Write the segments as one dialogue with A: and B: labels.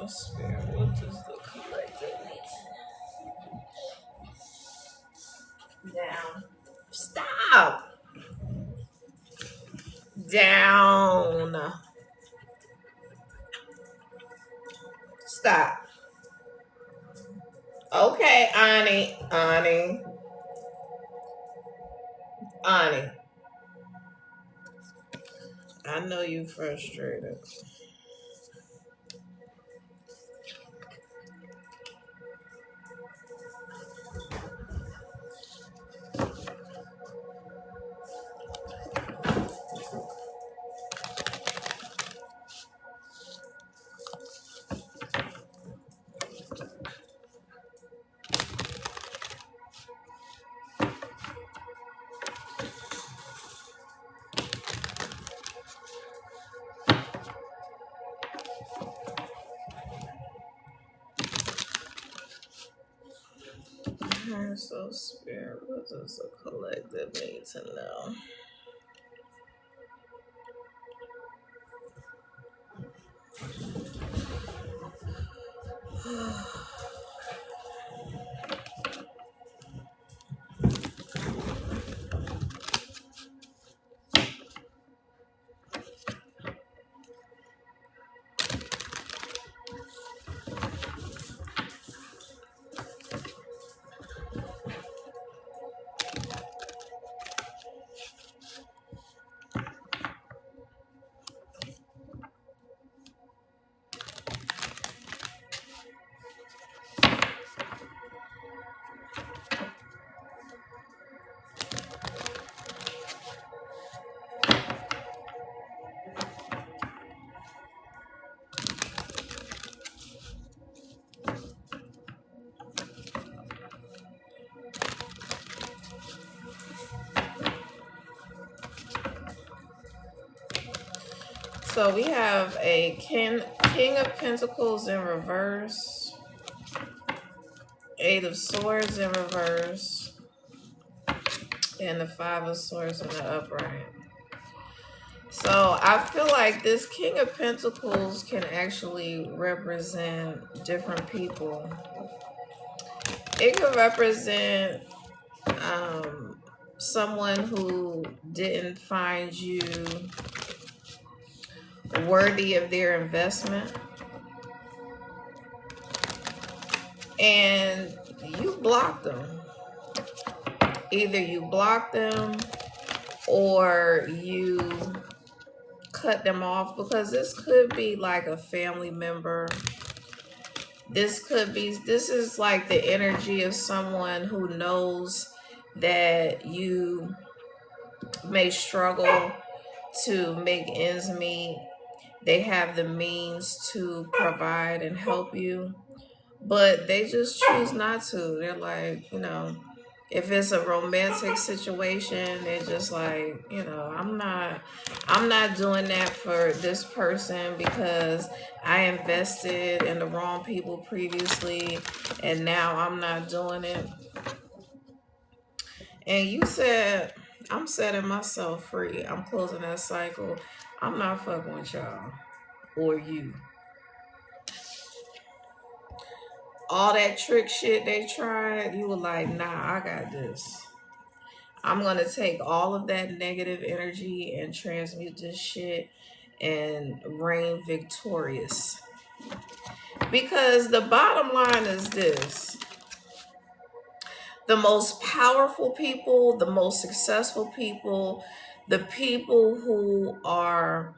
A: So spirit, what does the collective need? Down. Stop. Down. Stop. Okay, Ani. I know you frustrated. Okay, so spirit, what does the collective need to know? So we have a King of Pentacles in reverse, Eight of Swords in reverse, and the Five of Swords in the upright. So I feel like this King of Pentacles can actually represent different people. It could represent someone who didn't find you worthy of their investment, and you blocked them. Either you blocked them or you cut them off, because this could be like a family member. This is like the energy of someone who knows that you may struggle to make ends meet. They have the means to provide and help you, but they just choose not to. They're like, if it's a romantic situation, they're just like, I'm not doing that for this person because I invested in the wrong people previously and now I'm not doing it. And you said, I'm setting myself free. I'm closing that cycle. I'm not fucking with y'all or you. All that trick shit they tried, you were like, nah, I got this. I'm going to take all of that negative energy and transmute this shit and reign victorious. Because the bottom line is this. The most powerful people, the most successful people, the people who are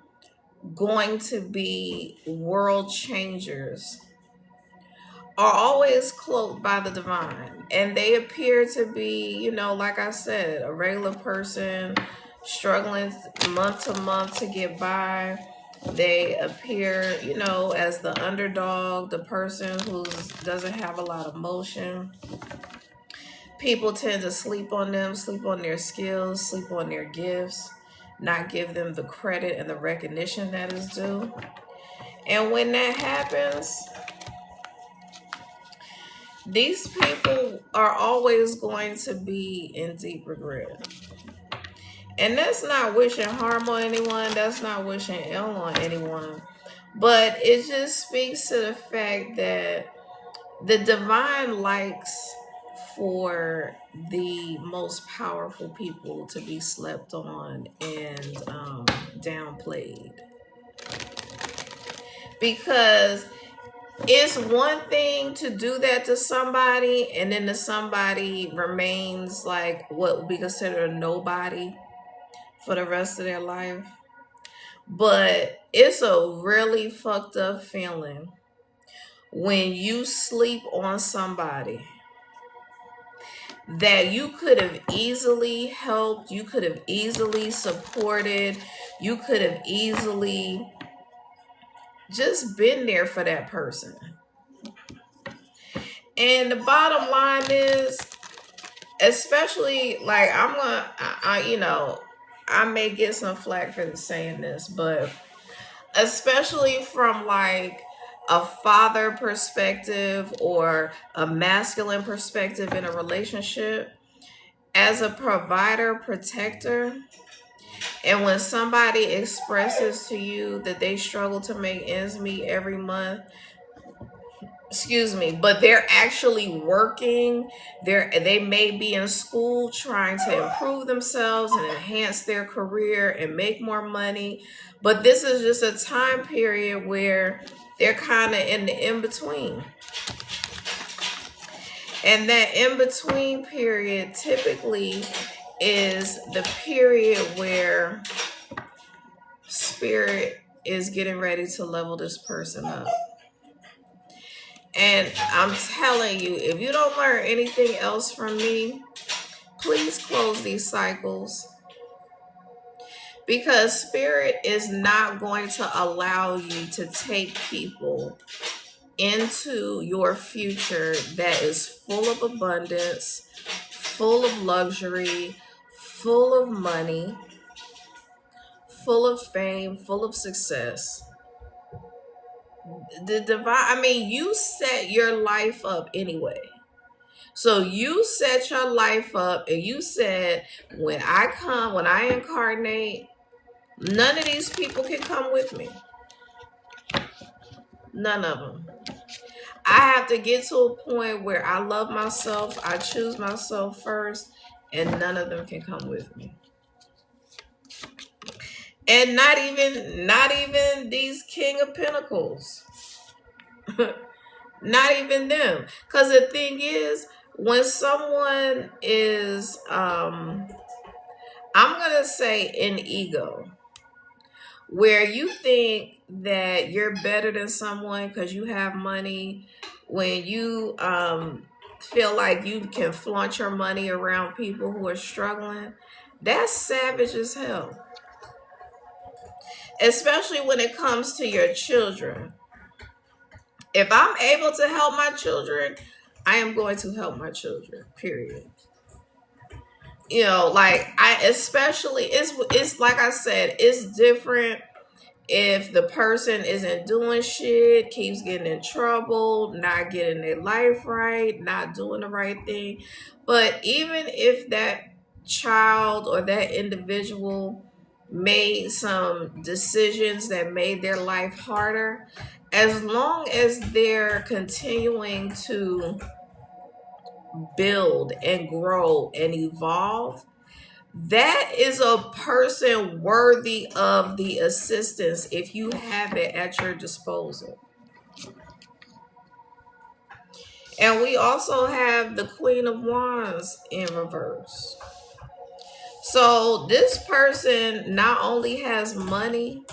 A: going to be world changers are always cloaked by the divine, and they appear to be, like I said, a regular person struggling month to month to get by. They appear, as the underdog, the person who doesn't have a lot of motion. People tend to sleep on them, sleep on their skills, sleep on their gifts, not give them the credit and the recognition that is due. And when that happens, these people are always going to be in deep regret. And that's not wishing harm on anyone. That's not wishing ill on anyone. But it just speaks to the fact that the divine likes for the most powerful people to be slept on and downplayed, because it's one thing to do that to somebody and then the somebody remains like what would be considered a nobody for the rest of their life. But it's a really fucked up feeling when you sleep on somebody that you could have easily helped, you could have easily supported, you could have easily just been there for that person. And the bottom line is, especially like I may get some flack for saying this, but especially from like a father perspective or a masculine perspective in a relationship, as a provider, protector, and when somebody expresses to you that they struggle to make ends meet every month, excuse me, but they're actually working, they may be in school trying to improve themselves and enhance their career and make more money, but this is just a time period where they're kind of in the in-between. And that in-between period typically is the period where spirit is getting ready to level this person up. And I'm telling you, if you don't learn anything else from me, please close these cycles, because spirit is not going to allow you to take people into your future that is full of abundance, full of luxury, full of money, full of fame, full of success. The divine, you set your life up anyway. So you set your life up and you said, when I incarnate, none of these people can come with me. None of them. I have to get to a point where I love myself, I choose myself first, and none of them can come with me. And not even these King of Pentacles. Not even them. Because the thing is, when someone is I'm gonna say an ego, where you think that you're better than someone because you have money, when you feel like you can flaunt your money around people who are struggling, that's savage as hell. Especially when it comes to your children. If I'm able to help my children, I am going to help my children, period. Like especially it's like I said, it's different if the person isn't doing shit, keeps getting in trouble, not getting their life right, not doing the right thing. But even if that child or that individual made some decisions that made their life harder, as long as they're continuing to build and grow and evolve, that is a person worthy of the assistance if you have it at your disposal. And we also have the Queen of Wands in reverse. So this person not only has money,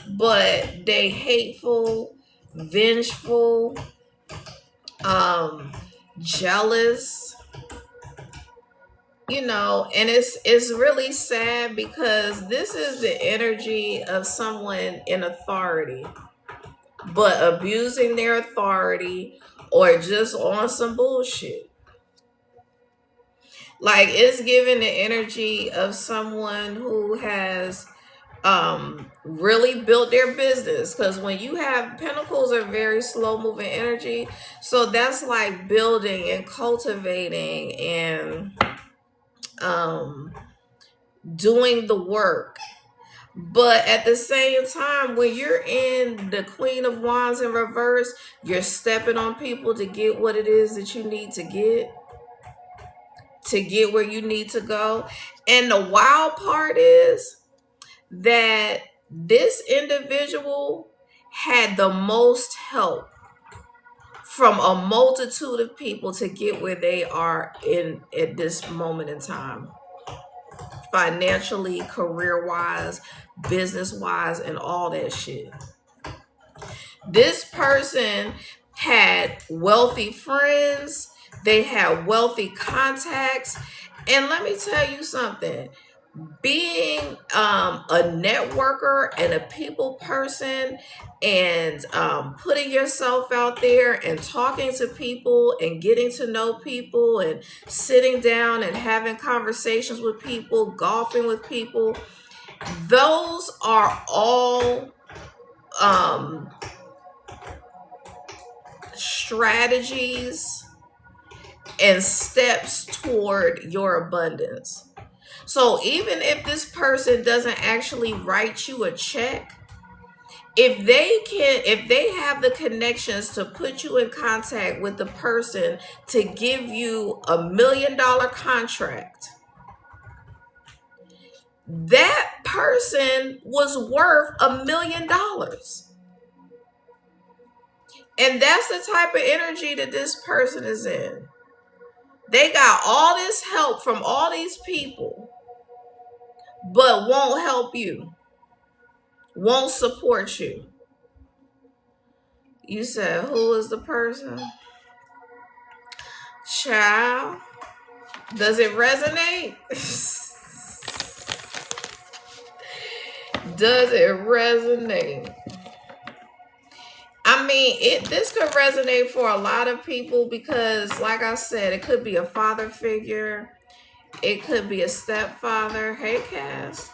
A: but they hateful, vengeful, jealous, and it's really sad, because this is the energy of someone in authority, but abusing their authority or just on some bullshit. Like, it's giving the energy of someone who has really built their business, because when you have pentacles are very slow moving energy, so that's like building and cultivating and doing the work. But at the same time, when you're in the Queen of Wands in reverse, you're stepping on people to get what it is that you need to get where you need to go. And the wild part is that this individual had the most help from a multitude of people to get where they are in at this moment in time, financially, career wise, business wise, and all that shit. This person had wealthy friends, they had wealthy contacts, and let me tell you something. Being a networker and a people person, and putting yourself out there and talking to people and getting to know people and sitting down and having conversations with people, golfing with people, those are all strategies and steps toward your abundance. So even if this person doesn't actually write you a check, if they have the connections to put you in contact with the person to give you $1 million contract, that person was worth $1 million. And that's the type of energy that this person is in. They got all this help from all these people, but won't help you, won't support you. You said, who is the person? Child, does it resonate? Does it resonate? I mean, this could resonate for a lot of people because, like I said, it could be a father figure. It could be a stepfather. Hey, Cass.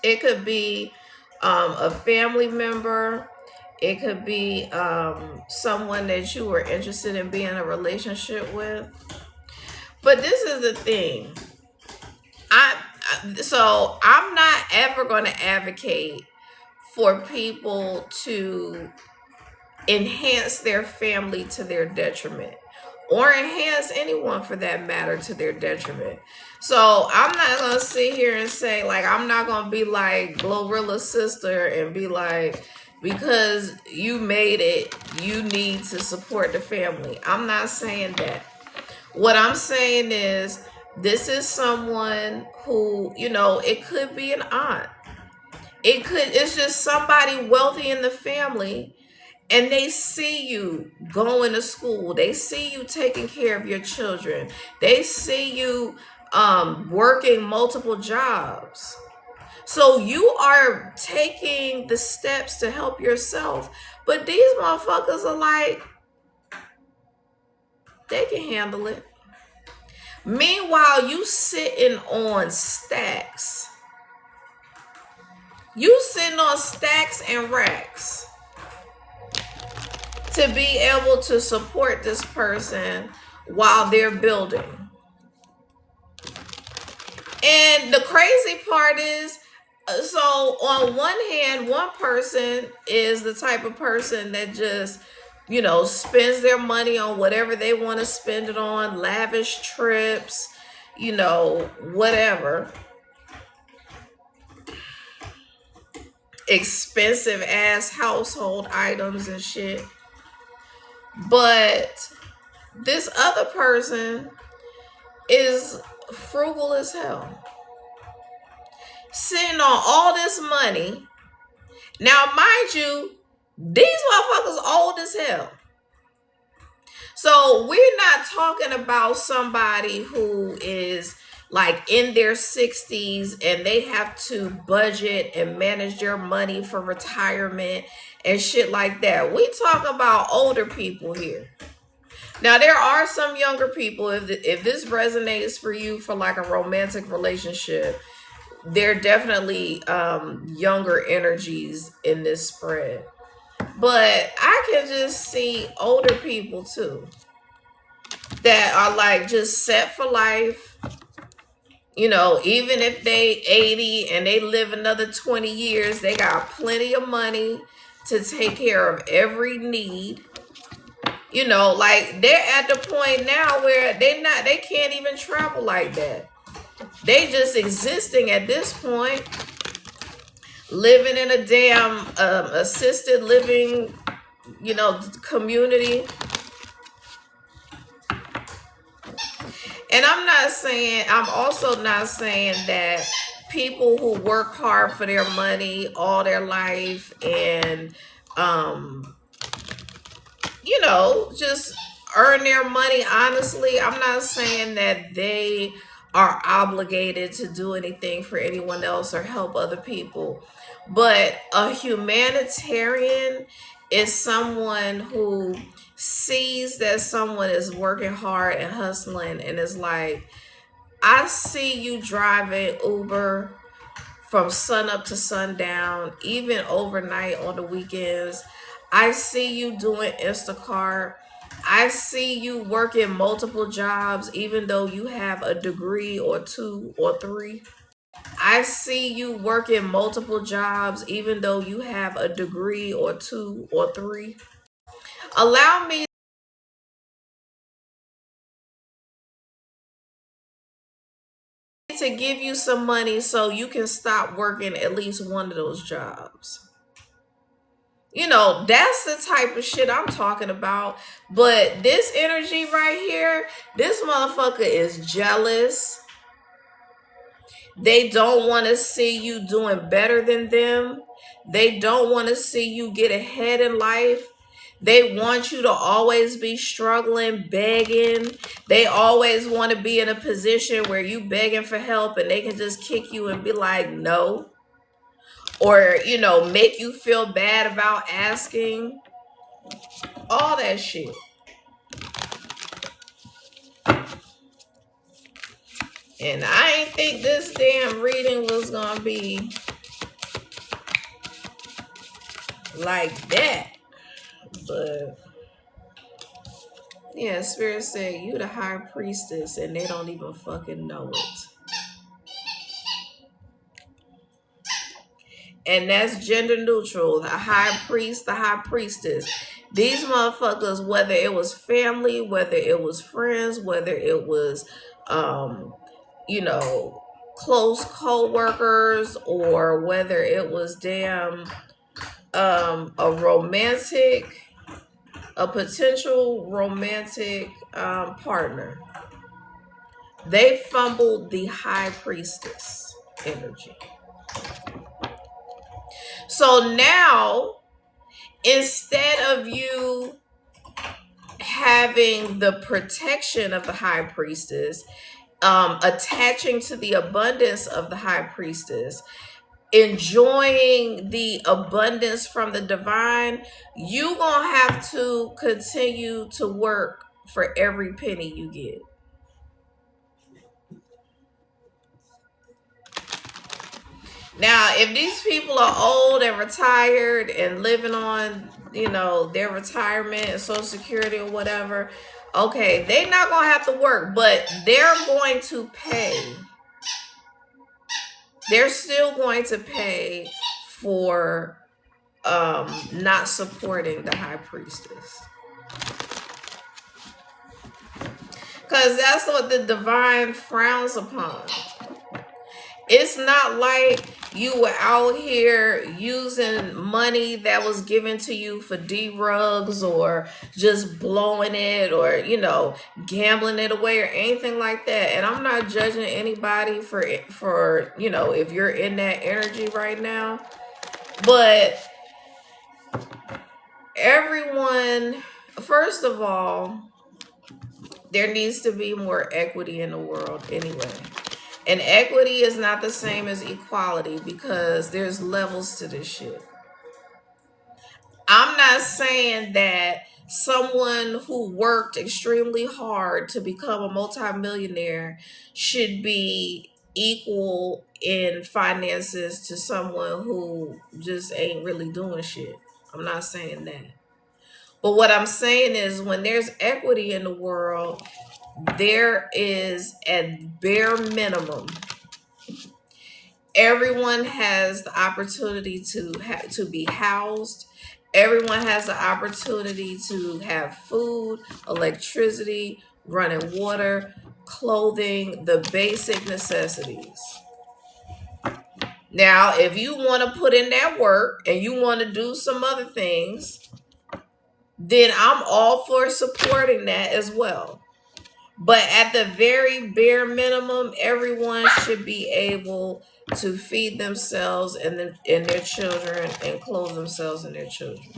A: It could be a family member. It could be someone that you were interested in being in a relationship with. But this is the thing. So I'm not ever going to advocate for people to enhance their family to their detriment, or enhance anyone for that matter to their detriment. So I'm not going to sit here and say, like, I'm not going to be like Glorilla's sister and be like, because you made it, you need to support the family. I'm not saying that. What I'm saying is, this is someone who, it could be an aunt. It's just somebody wealthy in the family, and they see you going to school. They see you taking care of your children. They see you working multiple jobs. So you are taking the steps to help yourself. But these motherfuckers are like, they can handle it. Meanwhile, you sitting on stacks. You sitting on stacks and racks to be able to support this person while they're building. And the crazy part is, so on one hand, one person is the type of person that just, spends their money on whatever they want to spend it on, lavish trips, whatever. Expensive ass household items and shit. But this other person is frugal as hell, sitting on all this money. Now, mind you, these motherfuckers old as hell. So we're not talking about somebody who is like in their 60s and they have to budget and manage their money for retirement and shit like that. We talk about older people here. Now, there are some younger people. If this resonates for you for like a romantic relationship, there are definitely younger energies in this spread. But I can just see older people too that are like just set for life. You know, even if they 80 and they live another 20 years, they got plenty of money to take care of every need. You know, like they're at the point now where they can't even travel like that. They just existing at this point, living in a damn assisted living, you know, community. And I'm also not saying that people who work hard for their money all their life and, um, you know, just earn their money honestly, I'm not saying that they are obligated to do anything for anyone else or help other people. But a humanitarian is someone who sees that someone is working hard and hustling and is like, I see you driving Uber from sun up to sundown, even overnight on the weekends. I see you doing Instacart. I see you working multiple jobs, even though you have a degree or two or three. I see you working multiple jobs, even though you have a degree or two or three. Allow me to give you some money so you can stop working at least one of those jobs. You know, that's the type of shit I'm talking about. But this energy right here, this motherfucker is jealous. They don't want to see you doing better than them. They don't want to see you get ahead in life. They want you to always be struggling, begging. They always want to be in a position where you begging for help and they can just kick you and be like, no. Or, you know, make you feel bad about asking. All that shit. And I ain't think this damn reading was gonna be like that. But yeah, Spirit said you the high priestess and they don't even fucking know it. And that's gender neutral. The high priest, the high priestess. These motherfuckers, whether it was family, whether it was friends, whether it was you know, close co-workers, or whether it was damn a romantic, a potential romantic partner, they fumbled the high priestess energy. So now, instead of you having the protection of the high priestess, attaching to the abundance of the high priestess, enjoying the abundance from the divine, you gonna have to continue to work for every penny you get. Now, if these people are old and retired and living on, you know, their retirement and Social Security or whatever, okay, they're not gonna have to work, but they're going to pay. They're still going to pay for not supporting the high priestess. Because that's what the divine frowns upon. It's not like you were out here using money that was given to you for D-rugs or just blowing it or, you know, gambling it away or anything like that. And I'm not judging anybody for, you know, if you're in that energy right now. But everyone, first of all, there needs to be more equity in the world anyway. And equity is not the same as equality because there's levels to this shit. I'm not saying that someone who worked extremely hard to become a multimillionaire should be equal in finances to someone who just ain't really doing shit. I'm not saying that. But what I'm saying is when there's equity in the world, there is at bare minimum Everyone has the opportunity to be housed. Everyone has the opportunity to have food, electricity, running water, clothing, the basic necessities. Now, if you want to put in that work and you want to do some other things, then I'm all for supporting that as well. But at the very bare minimum, everyone should be able to feed themselves and their children and clothe themselves and their children.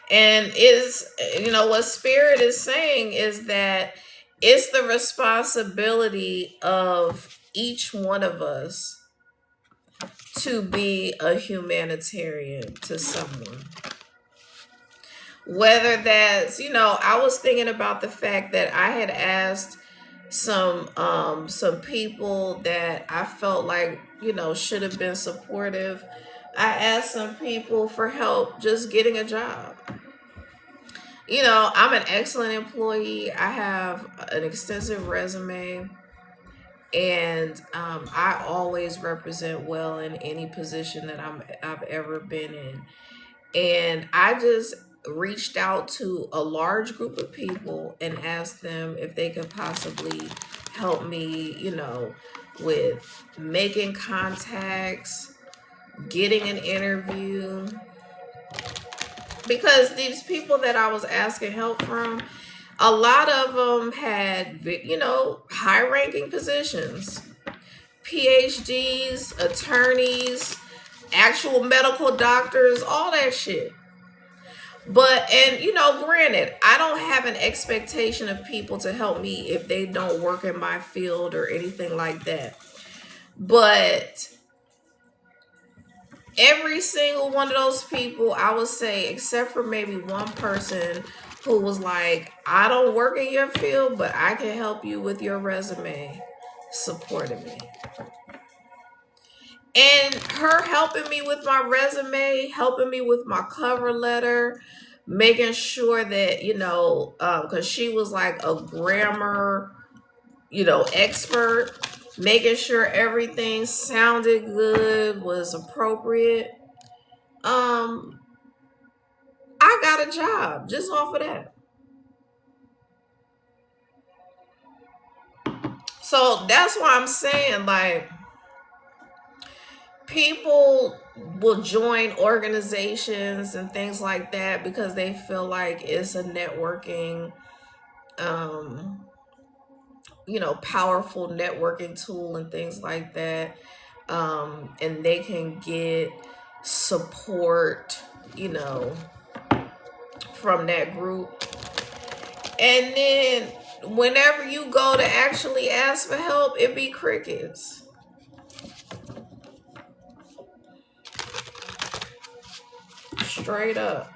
A: And what Spirit is saying is that it's the responsibility of each one of us to be a humanitarian to someone. Whether that's, I was thinking about the fact that I had asked some people that I felt like, should have been supportive. I asked some people for help just getting a job. I'm an excellent employee. I have an extensive resume, and I always represent well in any position that I've ever been in. And I just reached out to a large group of people and asked them if they could possibly help me, with making contacts, getting an interview. Because these people that I was asking help from, a lot of them had, high ranking positions, PhDs, attorneys, actual medical doctors, all that shit. But, and granted, I don't have an expectation of people to help me if they don't work in my field or anything like that. But every single one of those people, I would say, except for maybe one person who was like, I don't work in your field, but I can help you with your resume, supported me. And her helping me with my resume, helping me with my cover letter, making sure that, because she was like a grammar, expert, making sure everything sounded good, was appropriate. I got a job just off of that. So that's why I'm saying, like, people will join organizations and things like that because they feel like it's a networking, powerful networking tool and things like that. And they can get support, from that group. And then whenever you go to actually ask for help, it be crickets. Straight up.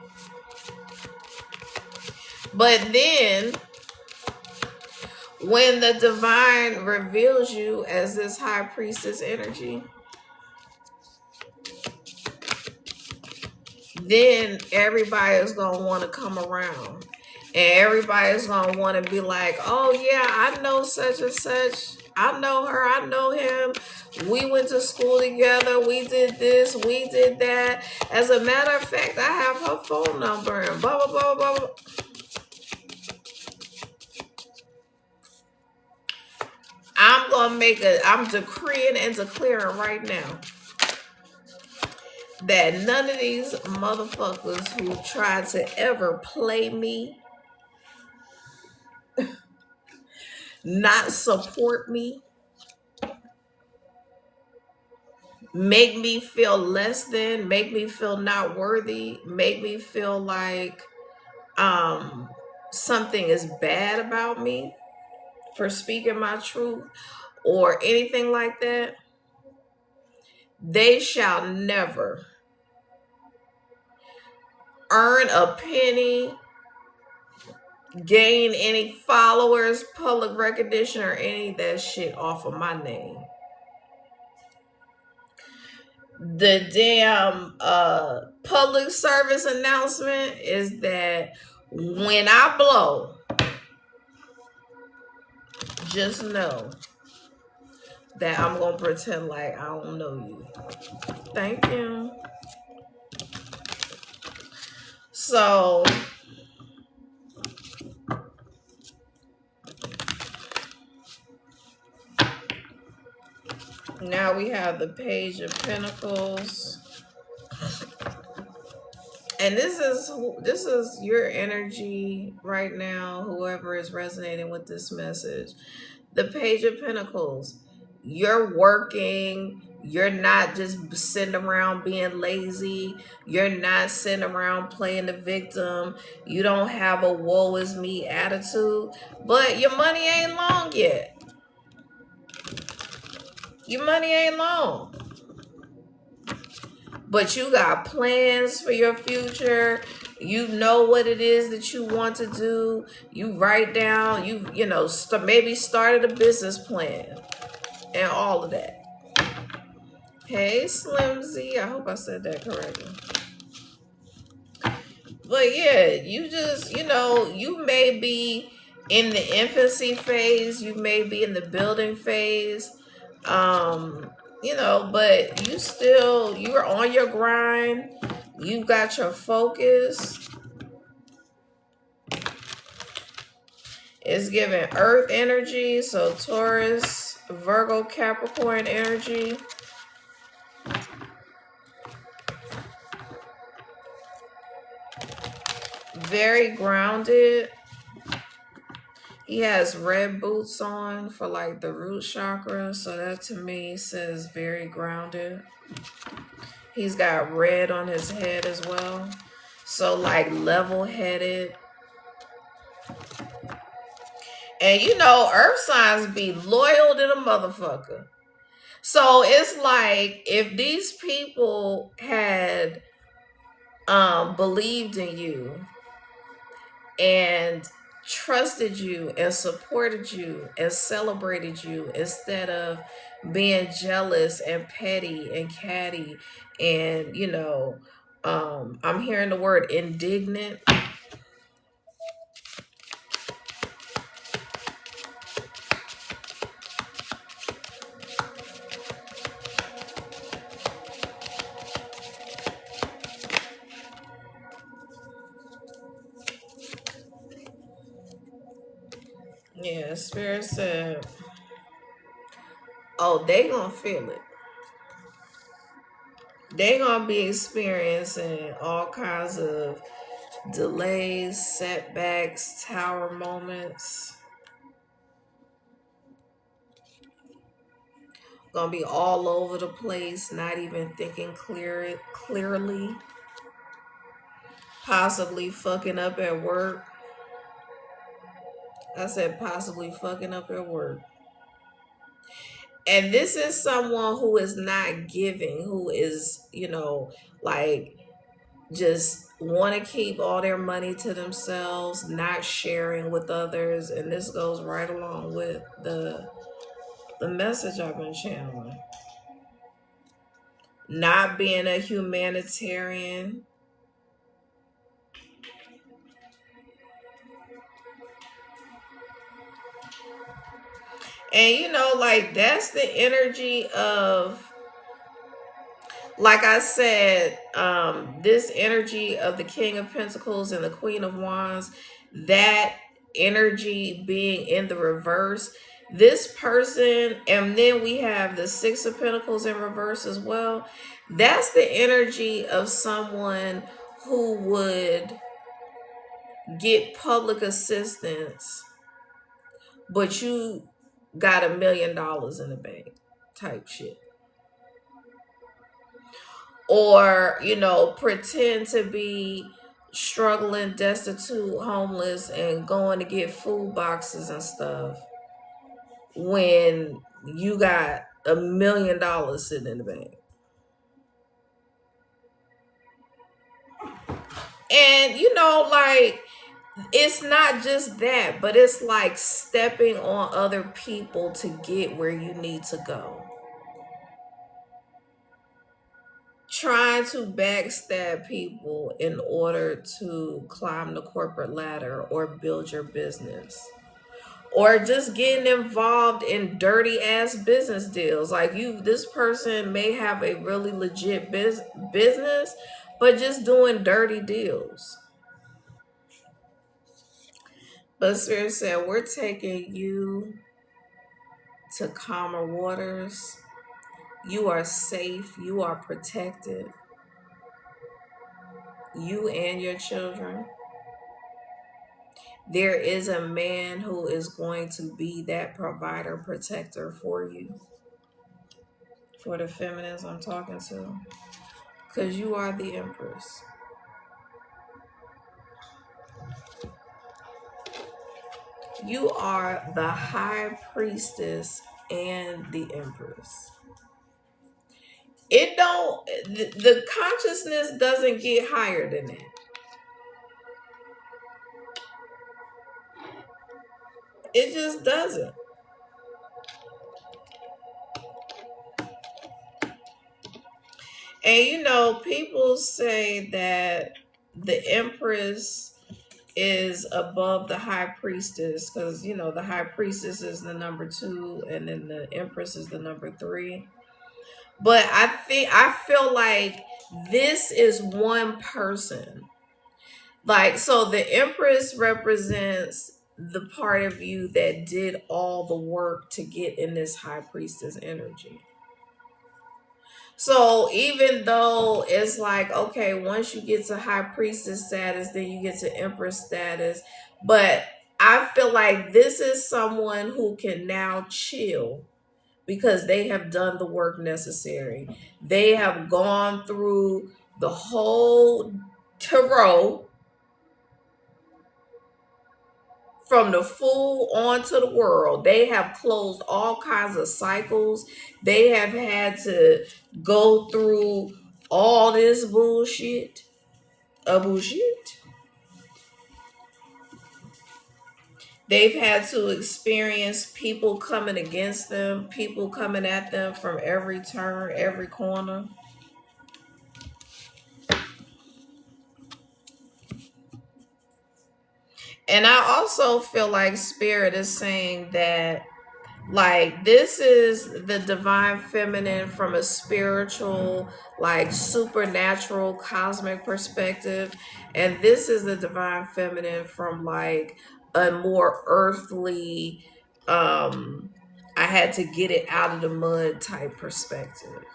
A: But then when the divine reveals you as this high priestess energy, then everybody is going to want to come around. And everybody's going to want to be like, oh yeah, I know such and such. I know her. I know him. We went to school together. We did this. We did that. As a matter of fact, I have her phone number and blah, blah, blah, blah, blah. I'm decreeing and declaring right now that none of these motherfuckers who try to ever play me, not support me, make me feel less than, make me feel not worthy, make me feel like something is bad about me for speaking my truth or anything like that, they shall never earn a penny, gain any followers, public recognition, or any of that shit off of my name. The damn public service announcement is that when I blow, just know that I'm gonna pretend like I don't know you. Thank you. So now we have the Page of Pentacles. And this is your energy right now, whoever is resonating with this message. The Page of Pentacles. You're working. You're not just sitting around being lazy. You're not sitting around playing the victim. You don't have a woe is me attitude. But your money ain't long yet. Your money ain't long. But you got plans for your future. You know what it is that you want to do. You write down, maybe started a business plan and all of that. Hey, Slimzy. I hope I said that correctly. But yeah, you just, you may be in the infancy phase. You may be in the building phase. But you're on your grind. You got your focus. It's giving earth energy, so Taurus, Virgo, Capricorn energy. Very grounded. He has red boots on for like the root chakra, so that to me says very grounded. He's got red on his head as well, so like level-headed. And earth signs be loyal to the motherfucker. So it's like if these people had believed in you and trusted you and supported you and celebrated you instead of being jealous and petty and catty and I'm hearing the word indignant. Yeah, Spirit said, oh, they gonna feel it. They gonna be experiencing all kinds of delays, setbacks, tower moments. Gonna be all over the place, not even thinking clearly. Possibly fucking up at work. I said possibly fucking up at work. And this is someone who is not giving, who is, like just want to keep all their money to themselves, not sharing with others. And this goes right along with the message I've been channeling. Not being a humanitarian. And like that's the energy of, like I said, this energy of the King of Pentacles and the Queen of Wands, that energy being in the reverse. This person, and then we have the Six of Pentacles in reverse as well. That's the energy of someone who would get public assistance, but you got $1 million in the bank type shit. Or pretend to be struggling, destitute, homeless, and going to get food boxes and stuff when you got $1 million sitting in the bank. And like, it's not just that, but it's like stepping on other people to get where you need to go. trying to backstab people in order to climb the corporate ladder or build your business, or just getting involved in dirty ass business deals. Like, this person may have a really legit business, but just doing dirty deals. But Spirit said, we're taking you to calmer waters. You are safe. You are protected. You and your children. There is a man who is going to be that provider, protector for you. For the feminines I'm talking to. Because you are the Empress. You are the High Priestess and the Empress. It don't, the consciousness doesn't get higher than that. It just doesn't. And you know, people say that the Empress is above the High Priestess because, you know, the High Priestess is the number 2 and then the Empress is the number 3. But I feel like this is one person. Like, so the Empress represents the part of you that did all the work to get in this High Priestess energy. So even though it's like, okay, once you get to High Priestess status, then you get to Empress status. But I feel like this is someone who can now chill because they have done the work necessary. They have gone through the whole tarot from the fool onto the world. They have closed all kinds of cycles. They have had to go through all this bullshit. They've had to experience people coming against them, people coming at them from every turn, every corner. And I also feel like Spirit is saying that, like, this is the divine feminine from a spiritual, like, supernatural, cosmic perspective. And this is the divine feminine from, like, a more earthly, I had to get it out of the mud type perspective.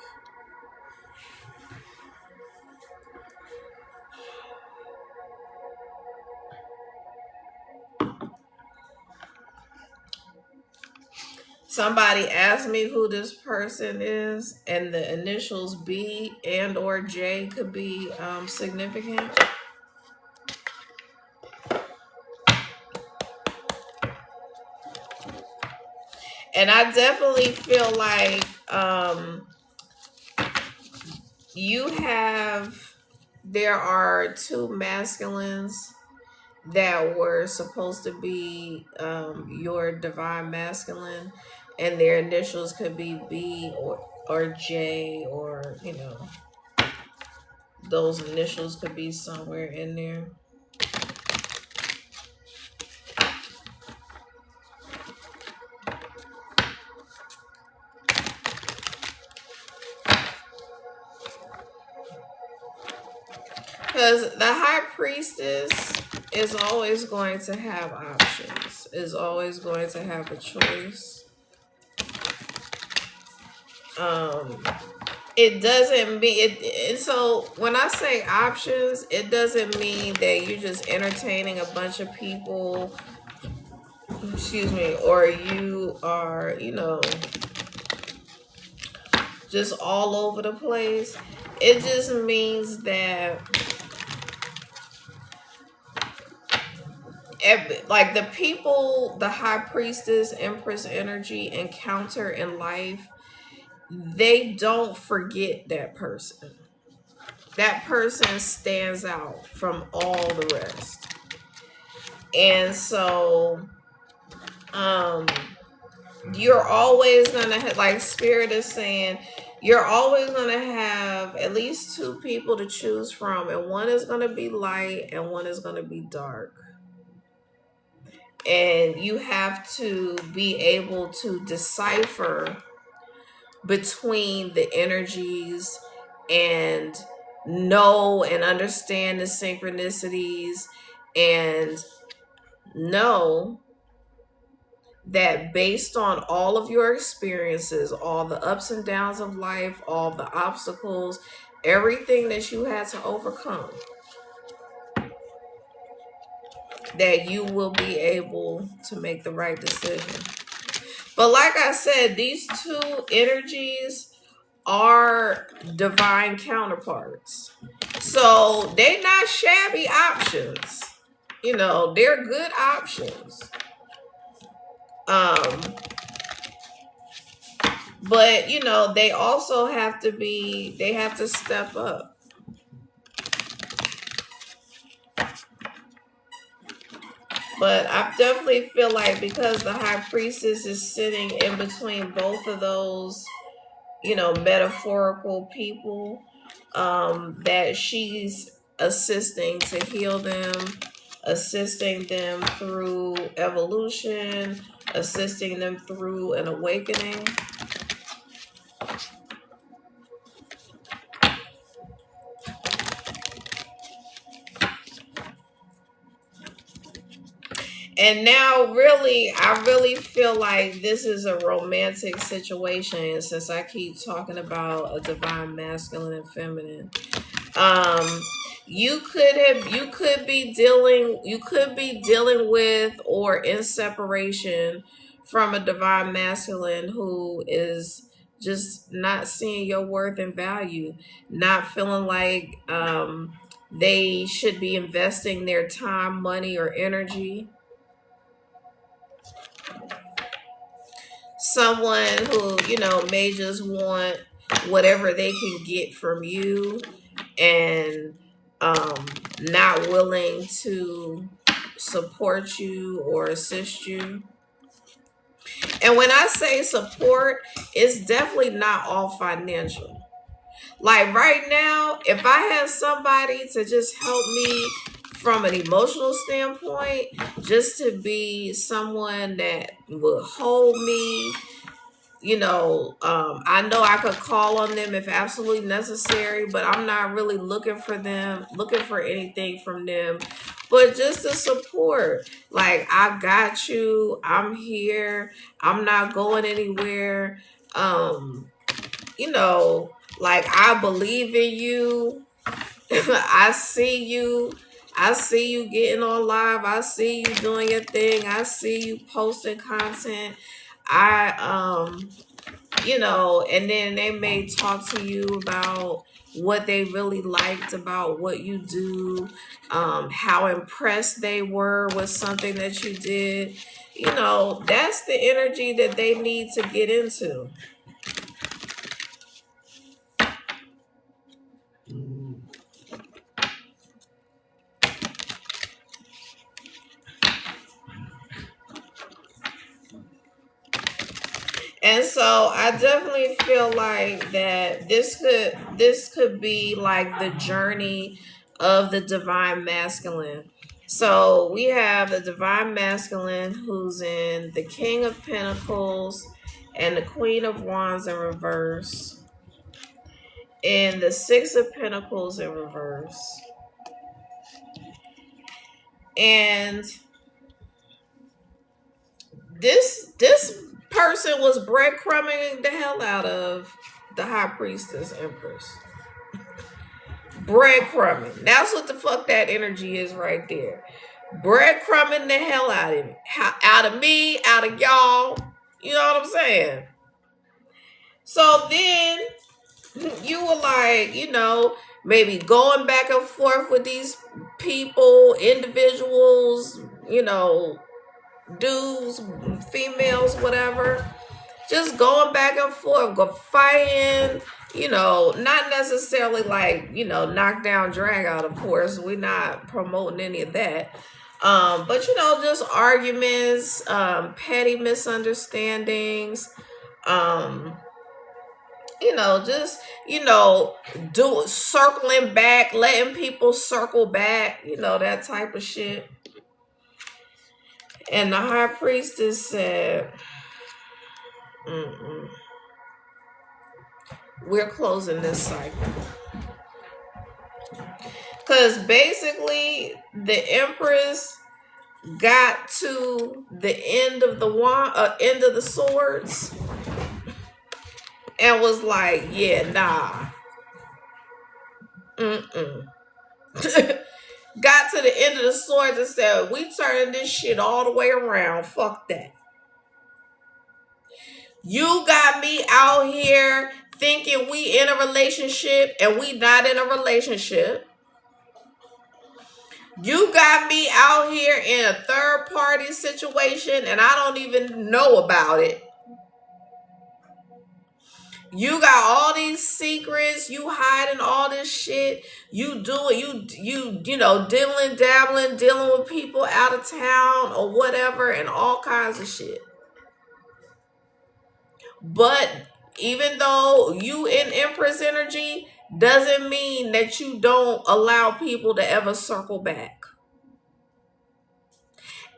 A: Somebody asked me who this person is, and the initials B and or J could be significant. And I definitely feel like there are 2 masculines that were supposed to be your divine masculine, and their initials could be B or J, or, you know, those initials could be somewhere in there. Because the High Priestess is always going to have options, is always going to have a choice. It doesn't mean it. So when I say options, it doesn't mean that you're just entertaining a bunch of people, excuse me, or you are, you know, just all over the place. It just means that like the people the High Priestess, Empress energy encounter in life, they don't forget that person. That person stands out from all the rest. And so you're always gonna have, like Spirit is saying, you're always going to have at least two people to choose from, and one is going to be light and one is going to be dark. And you have to be able to decipher between the energies and know and understand the synchronicities and know that based on all of your experiences, all the ups and downs of life, all the obstacles, everything that you had to overcome, that you will be able to make the right decision. But like I said, these two energies are divine counterparts. So they're not shabby options. You know, they're good options. But you know, they also have to be, they have to step up. But I definitely feel like because the high priestess is sitting in between both of those, you know, metaphorical people, that she's assisting to heal them, assisting them through evolution, assisting them through an awakening. And now, really, I really feel like this is a romantic situation since I keep talking about a divine masculine and feminine. You could be dealing with or in separation from a divine masculine who is just not seeing your worth and value, not feeling like they should be investing their time, money, or energy. Someone who, you know, may just want whatever they can get from you and not willing to support you or assist you. And when I say support, it's definitely not all financial. Like right now, if I had somebody to just help me from an emotional standpoint, just to be someone that would hold me, you know, I know I could call on them if absolutely necessary, but I'm not really looking for anything from them, but just the support. Like, I got you, I'm here, I'm not going anywhere. You know, like, I believe in you. I see you. I see you getting on live. I see you doing your thing. I see you posting content. I you know, and then they may talk to you about what they really liked about what you do, how impressed they were with something that you did. You know, that's the energy that they need to get into. And so I definitely feel like that this could be like the journey of the divine masculine. So we have the divine masculine who's in the King of Pentacles and the Queen of Wands in reverse, and the Six of Pentacles in reverse. And this person was breadcrumbing the hell out of the High Priestess Empress. Breadcrumbing. That's what the fuck that energy is right there. Breadcrumbing the hell out of me. Out of me, out of y'all. You know what I'm saying? So then you were like, you know, maybe going back and forth with these people, individuals, you know, dudes, females, whatever. Just going back and forth, go fighting, you know, not necessarily like, you know, knock down, drag out, of course. We're not promoting any of that. But you know, just arguments, petty misunderstandings, just, do circling back, letting people circle back, that type of shit. And the high priestess said, mm-mm, we're closing this cycle. Because basically, the Empress got to the end of end of the swords, and was like, yeah, nah. Mm-mm. Got to the end of the swords and said, we turning this shit all the way around. Fuck that. You got me out here thinking we in a relationship and we not in a relationship. You got me out here in a third party situation and I don't even know about it. You got all these secrets, you hiding all this shit, you do it, you know, diddling, dabbling, dealing with people out of town or whatever, and all kinds of shit. But even though you in Empress energy, doesn't mean that you don't allow people to ever circle back.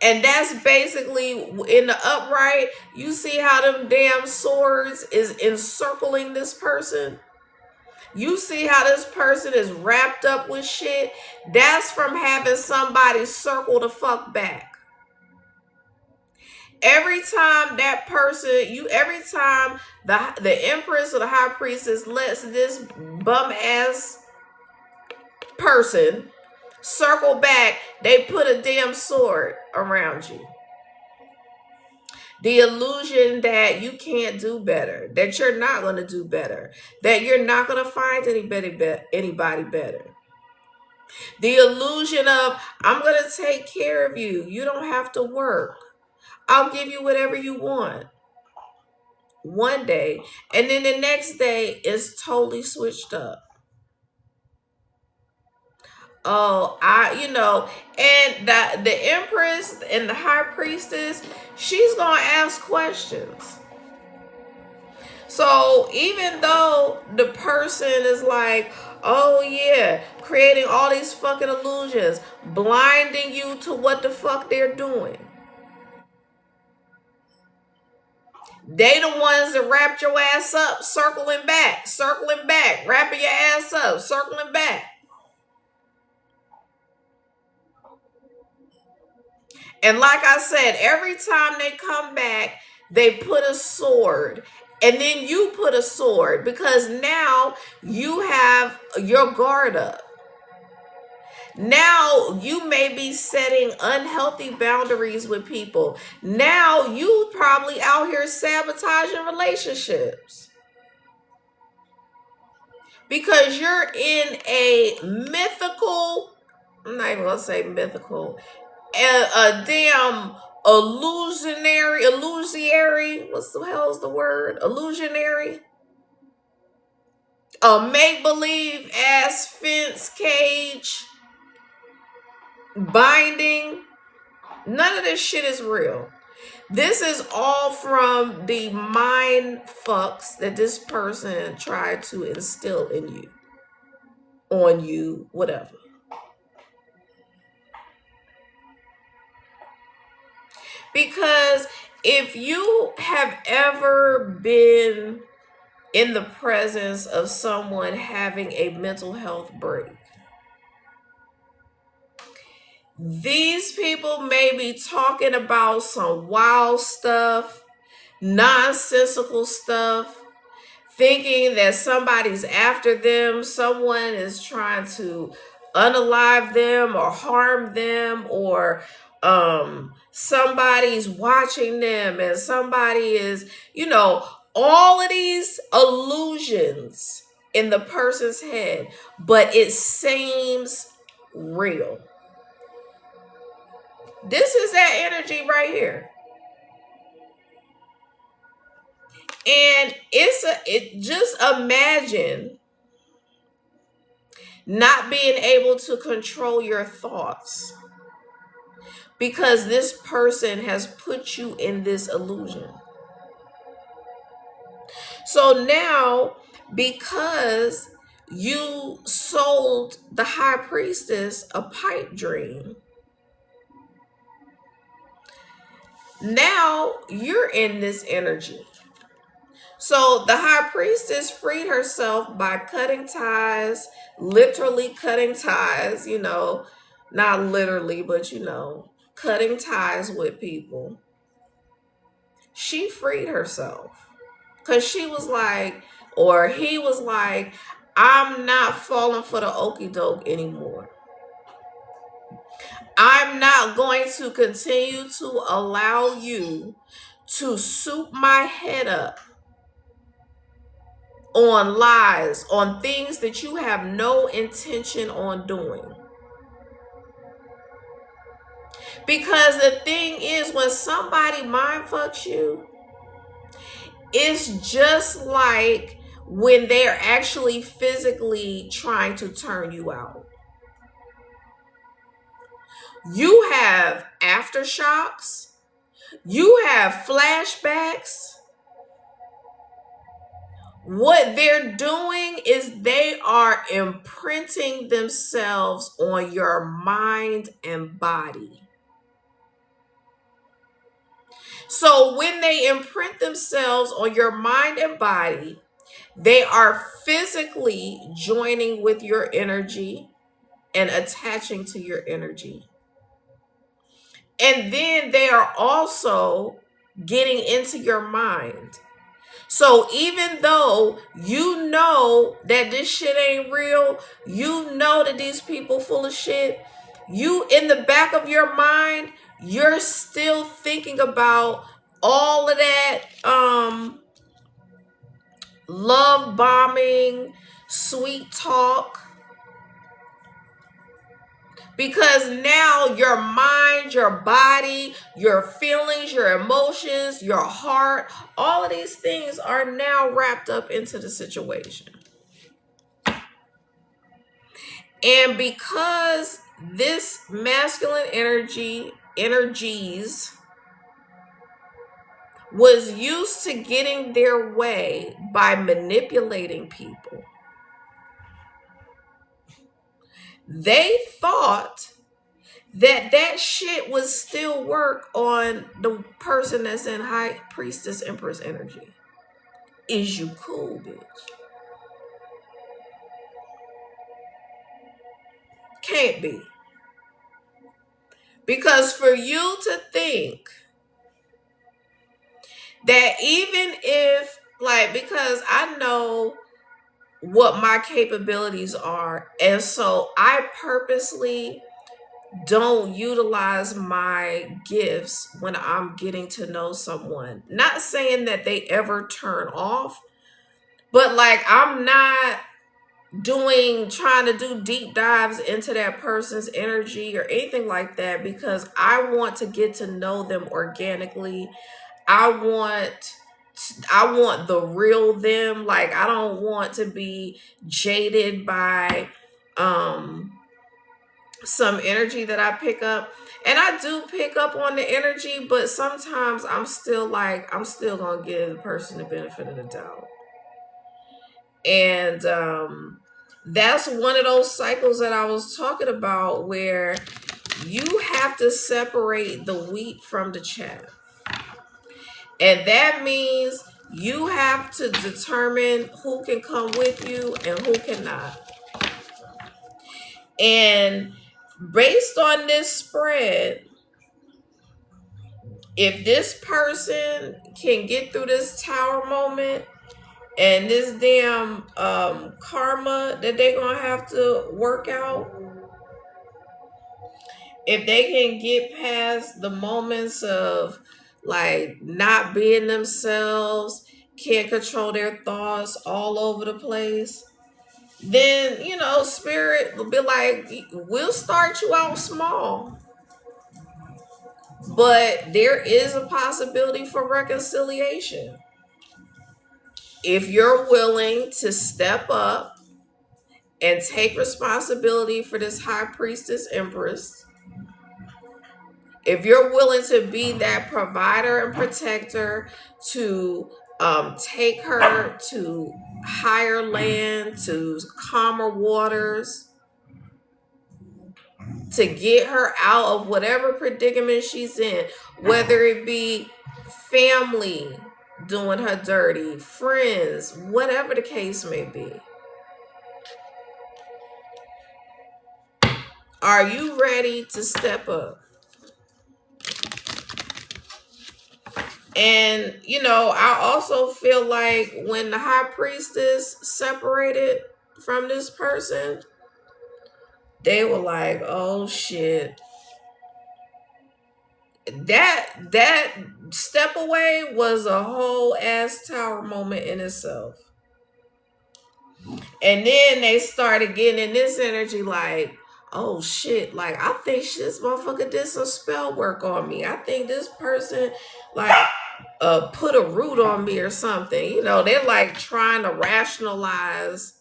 A: And that's basically in the upright. You see how them damn swords is encircling this person? You see how this person is wrapped up with shit? That's from having somebody circle the fuck back. Every time that person, every time the Empress or the High Priestess lets this bum ass person circle back, they put a damn sword around you. The illusion that you can't do better, that you're not going to do better, that you're not going to find anybody better. The illusion of, I'm going to take care of you. You don't have to work. I'll give you whatever you want. One day, and then the next day is totally switched up. Oh, and the Empress and the High Priestess, she's gonna ask questions. So even though the person is like, oh yeah, creating all these fucking illusions, blinding you to what the fuck they're doing, they the ones that wrapped your ass up, circling back, wrapping your ass up, circling back. And like I said, every time they come back, they put a sword. And then you put a sword because now you have your guard up. Now you may be setting unhealthy boundaries with people. Now you probably out here sabotaging relationships. Because you're in a mythical, I'm not even going to say mythical, a damn illusionary, what's the hell's the word? Illusionary? A make-believe ass fence cage binding. None of this shit is real. This is all from the mind fucks that this person tried to instill in you, on you, whatever. Because if you have ever been in the presence of someone having a mental health break, these people may be talking about some wild stuff, nonsensical stuff, thinking that somebody's after them, someone is trying to unalive them or harm them, or somebody's watching them and somebody is, all of these illusions in the person's head, but it seems real. This is that energy right here. And just imagine not being able to control your thoughts because this person has put you in this illusion. So now because you sold the high priestess a pipe dream. Now you're in this energy. So the high priestess freed herself by cutting ties, literally cutting ties, not literally, but cutting ties with people. She freed herself because she was like, or he was like, I'm not falling for the okie doke anymore. I'm not going to continue to allow you to soup my head up on lies, on things that you have no intention on doing. Because the thing is, when somebody mind fucks you, it's just like when they're actually physically trying to turn you out. You have aftershocks, you have flashbacks. What they're doing is they are imprinting themselves on your mind and body. So when they imprint themselves on your mind and body, they are physically joining with your energy and attaching to your energy. And then they are also getting into your mind. So even though you know that this shit ain't real, you know that these people full of shit, you in the back of your mind, you're still thinking about all of that love bombing, sweet talk. Because now your mind, your body, your feelings, your emotions, your heart, all of these things are now wrapped up into the situation. And because this masculine energies was used to getting their way by manipulating people, they thought that shit would still work on the person that's in high priestess empress energy. Is you cool, bitch? Can't be. Because for you to think that even if, because I know what my capabilities are, and so I purposely don't utilize my gifts when I'm getting to know someone. Not saying that they ever turn off, but I'm not trying to do deep dives into that person's energy or anything like that, because I want to get to know them organically. I want the real them. I don't want to be jaded by some energy that I pick up. And I do pick up on the energy, but sometimes I'm still gonna give the person the benefit of the doubt. And that's one of those cycles that I was talking about, where you have to separate the wheat from the chaff. And that means you have to determine who can come with you and who cannot. And based on this spread, if this person can get through this tower moment and this damn karma that they're gonna have to work out, if they can get past the moments of not being themselves, can't control their thoughts, all over the place, then spirit will be like, we'll start you out small, but there is a possibility for reconciliation if you're willing to step up and take responsibility for this high priestess empress. If you're willing to be that provider and protector to take her to higher land, to calmer waters, to get her out of whatever predicament she's in, whether it be family doing her dirty, friends, whatever the case may be. Are you ready to step up? And, you know, I also feel like when the high priestess separated from this person, they were like, oh shit. That step away was a whole ass tower moment in itself. And then they started getting in this energy like, oh shit, like I think this motherfucker did some spell work on me. I think this person like put a root on me or something. You know, they're like trying to rationalize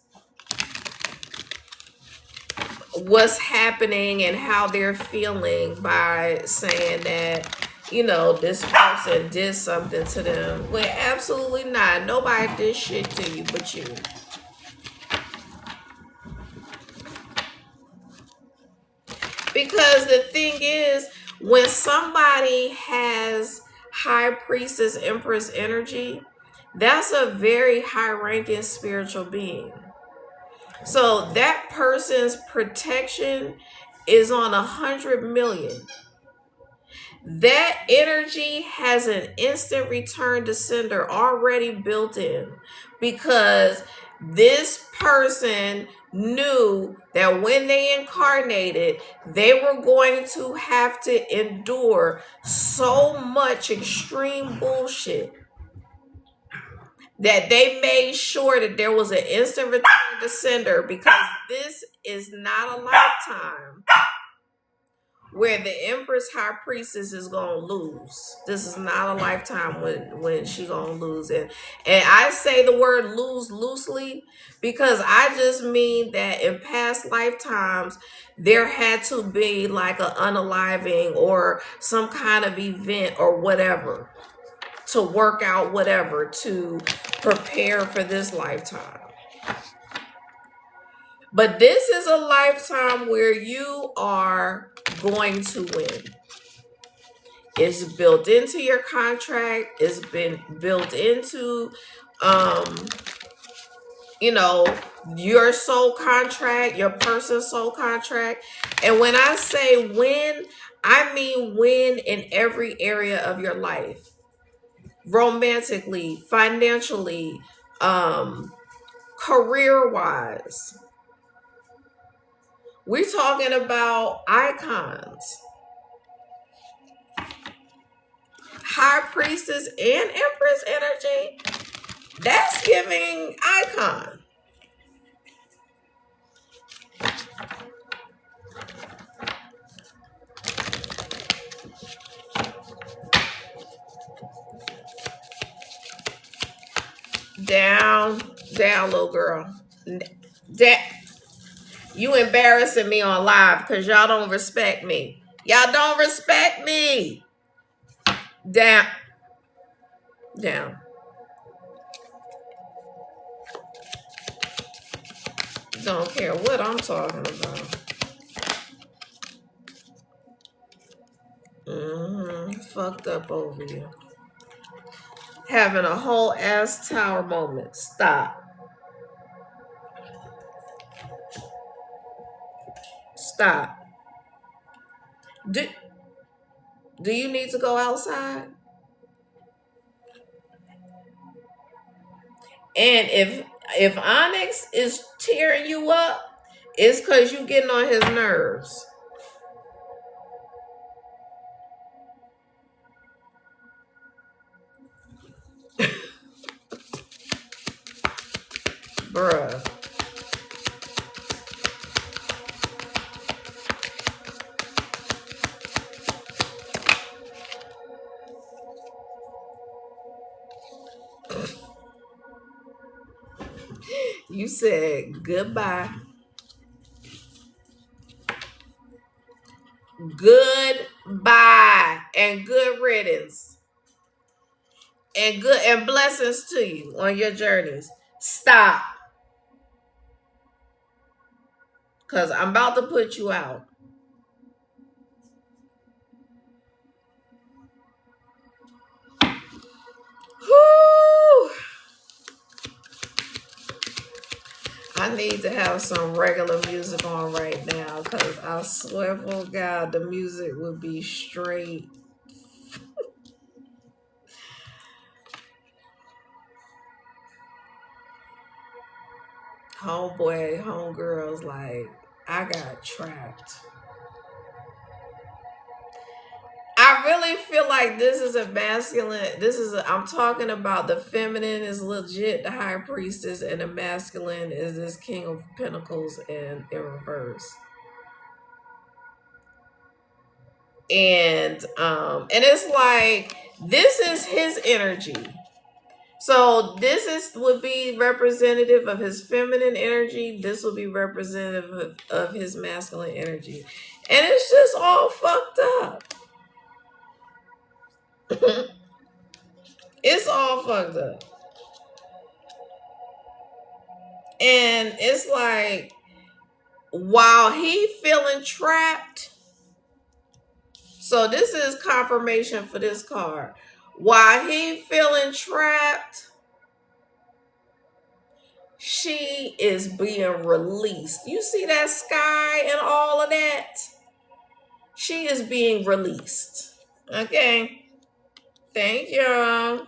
A: what's happening and how they're feeling by saying that, you know, this person did something to them. When absolutely not. Nobody did shit to you but you. Because the thing is, when somebody has high priestess empress energy, that's a very high ranking spiritual being. So that person's protection is on 100 million. That energy has an instant return to sender already built in, because this person knew that when they incarnated, they were going to have to endure so much extreme bullshit that they made sure that there was an instant return to sender, because this is not a lifetime where the Empress High Priestess is gonna lose. This is not a lifetime when she gonna lose it. And I say the word lose loosely because I just mean that in past lifetimes there had to be like an unaliving or some kind of event or whatever to work out whatever to prepare for this lifetime. But this is a lifetime where you are going to win. It's built into your contract. It's been built into, you know, your soul contract, your person's soul contract. And when I say win, I mean win in every area of your life. Romantically, financially, career-wise. We're talking about icons. High priestess and empress energy. That's giving icon. Down, little girl. You embarrassing me on live because y'all don't respect me. Y'all don't respect me. Down. Don't care what I'm talking about. Fucked up over you. Having a whole ass tower moment. Stop. Do you need to go outside? And if Onyx is tearing you up, it's because you getting on his nerves. Bruh. You said goodbye. Goodbye and good riddance. and good and blessings to you on your journeys. Stop, because I'm about to put you out. Whew. I need to have some regular music on right now because I swear for God, the music would be straight. Homeboy, homegirls, like, I got trapped. I really feel like this is a masculine. I'm talking about the feminine is legit the high priestess, and the masculine is this king of pentacles and in reverse. And it's like this is his energy. So would be representative of his feminine energy. This will be representative of his masculine energy. And it's just all fucked up. It's all fucked up. And it's like while he feeling trapped, so this is confirmation for this card. While he feeling trapped, she is being released. You see that sky and all of that? She is being released. Okay. Thank you.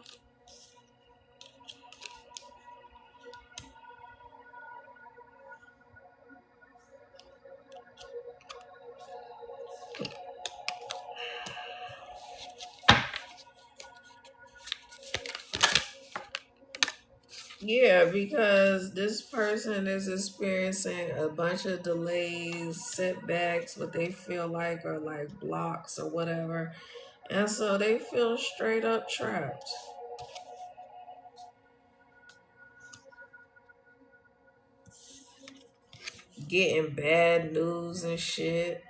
A: Yeah, because this person is experiencing a bunch of delays, setbacks, what they feel like are like blocks or whatever. And so they feel straight up trapped. Getting bad news and shit.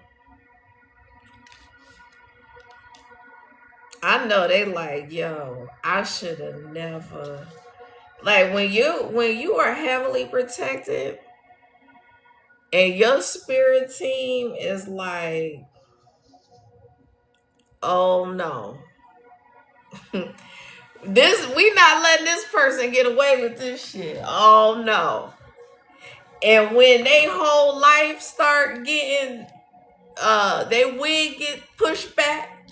A: I know they like, yo, I should have never. Like when you are heavily protected and your spirit team is like, oh no. We not letting this person get away with this shit. Oh no. And when they whole life start getting they wig get pushed back.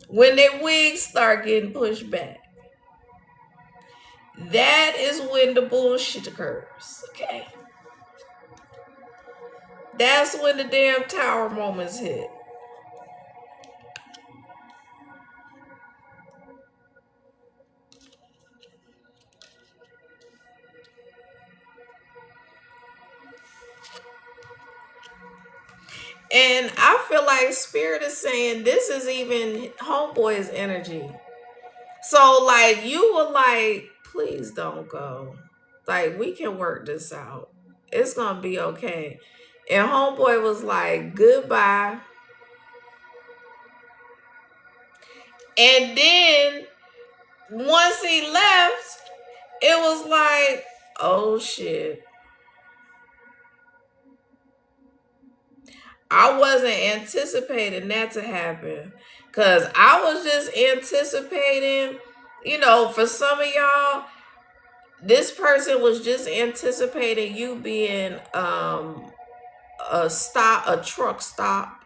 A: When their wigs start getting pushed back, that is when the bullshit occurs. Okay. That's when the damn tower moments hit. And I feel like Spirit is saying this is even Homeboy's energy. So like you were like, please don't go. Like we can work this out. It's gonna be okay. And Homeboy was like, goodbye. And then once he left, it was like, oh shit. I wasn't anticipating that to happen. Cause I was just anticipating, for some of y'all, this person was just anticipating you being a truck stop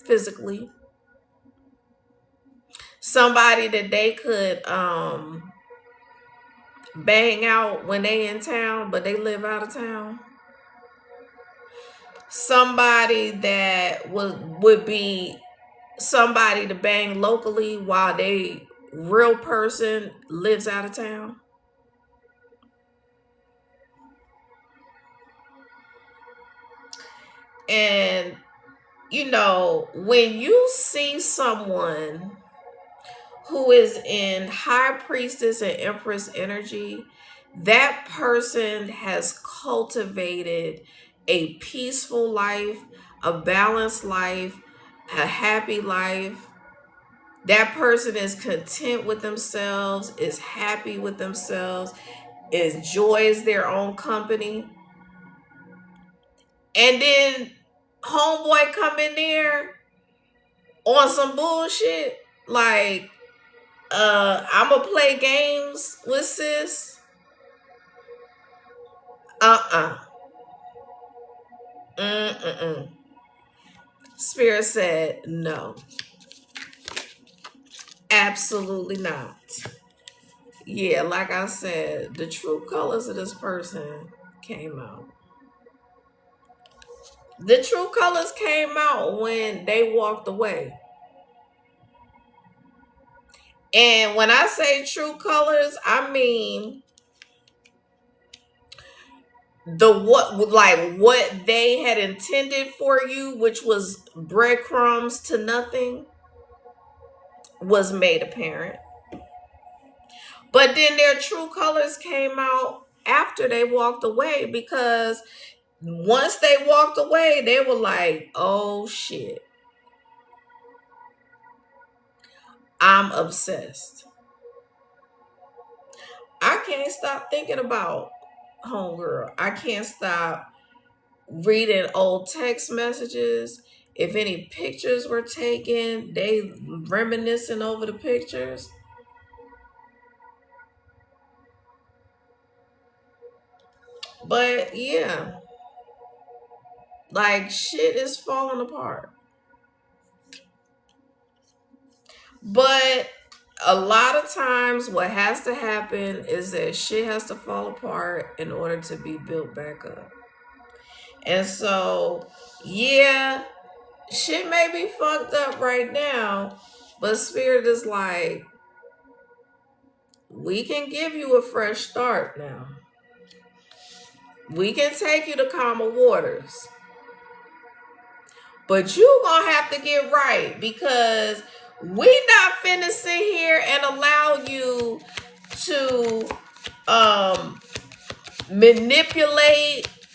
A: physically. Somebody that they could bang out when they in town, but they live out of town. Somebody that would be somebody to bang locally while they real person lives out of town. And when you see someone who is in high priestess and empress energy, that person has cultivated a peaceful life, a balanced life, a happy life. That person is content with themselves, is happy with themselves, enjoys their own company. And then homeboy come in there on some bullshit. Like, I'ma play games with sis. Uh-uh. Mm-mm. Spirit said no. Absolutely not. Yeah, like I said, the true colors of this person came out. The true colors came out when they walked away. And when I say true colors, I mean what they had intended for you, which was breadcrumbs to nothing, was made apparent. But then their true colors came out after they walked away, because once they walked away, they were like, oh shit, I'm obsessed. I can't stop thinking about homegirl. I can't stop reading old text messages. If any pictures were taken, they reminiscing over the pictures. But yeah, like shit is falling apart. But a lot of times, what has to happen is that shit has to fall apart in order to be built back up. And so, yeah, shit may be fucked up right now, but Spirit is like, we can give you a fresh start now. We can take you to calmer waters. But you gonna have to get right, because we not finna sit here and allow you to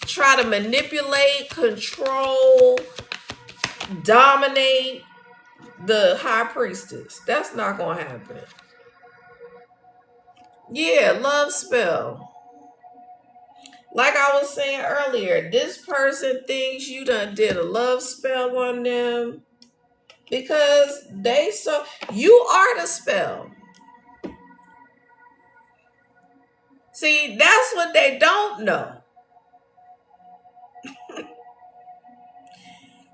A: try to manipulate, control, dominate the high priestess. That's not gonna happen. Yeah, love spell. Like I was saying earlier, this person thinks you done did a love spell on them, because you are the spell. See, that's what they don't know.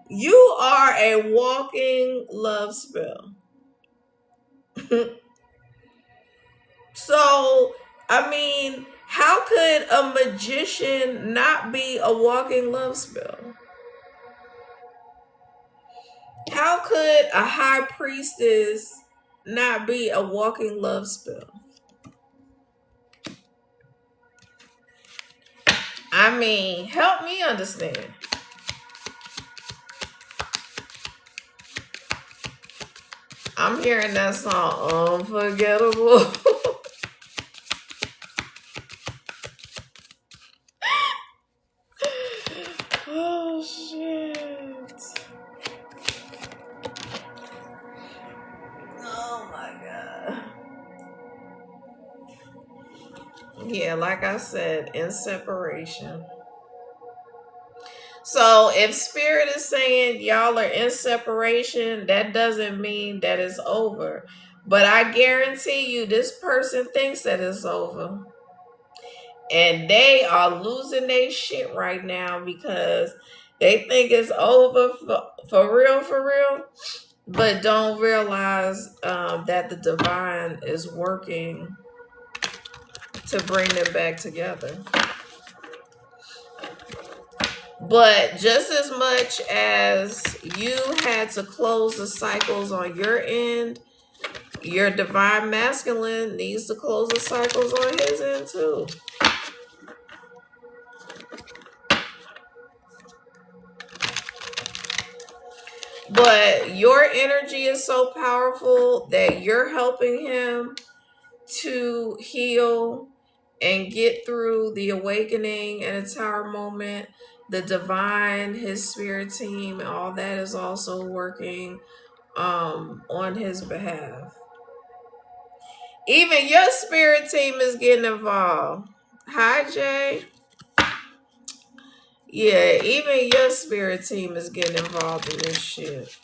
A: You are a walking love spell. So, I mean, how could a magician not be a walking love spell? How could a high priestess not be a walking love spell? I mean, help me understand. I'm hearing that song, Unforgettable. Oh, shit. Oh, my God. Yeah, like I said, in separation. So if Spirit is saying y'all are in separation, that doesn't mean that it's over. But I guarantee you, this person thinks that it's over. And they are losing their shit right now, because they think it's over for real, but don't realize that the divine is working to bring them back together. But just as much as you had to close the cycles on your end, your divine masculine needs to close the cycles on his end too. But your energy is so powerful that you're helping him to heal and get through the awakening and the tower moment. The divine, his spirit team, all that is also working on his behalf. Even your spirit team is getting involved. Hi, Jay. Yeah, even your spirit team is getting involved in this shit.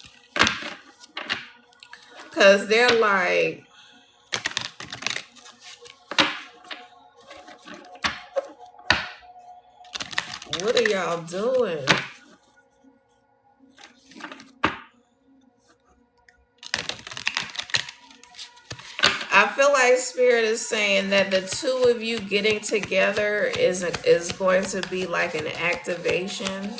A: Because they're like, what are y'all doing? I feel like Spirit is saying that the two of you getting together is going to be like an activation.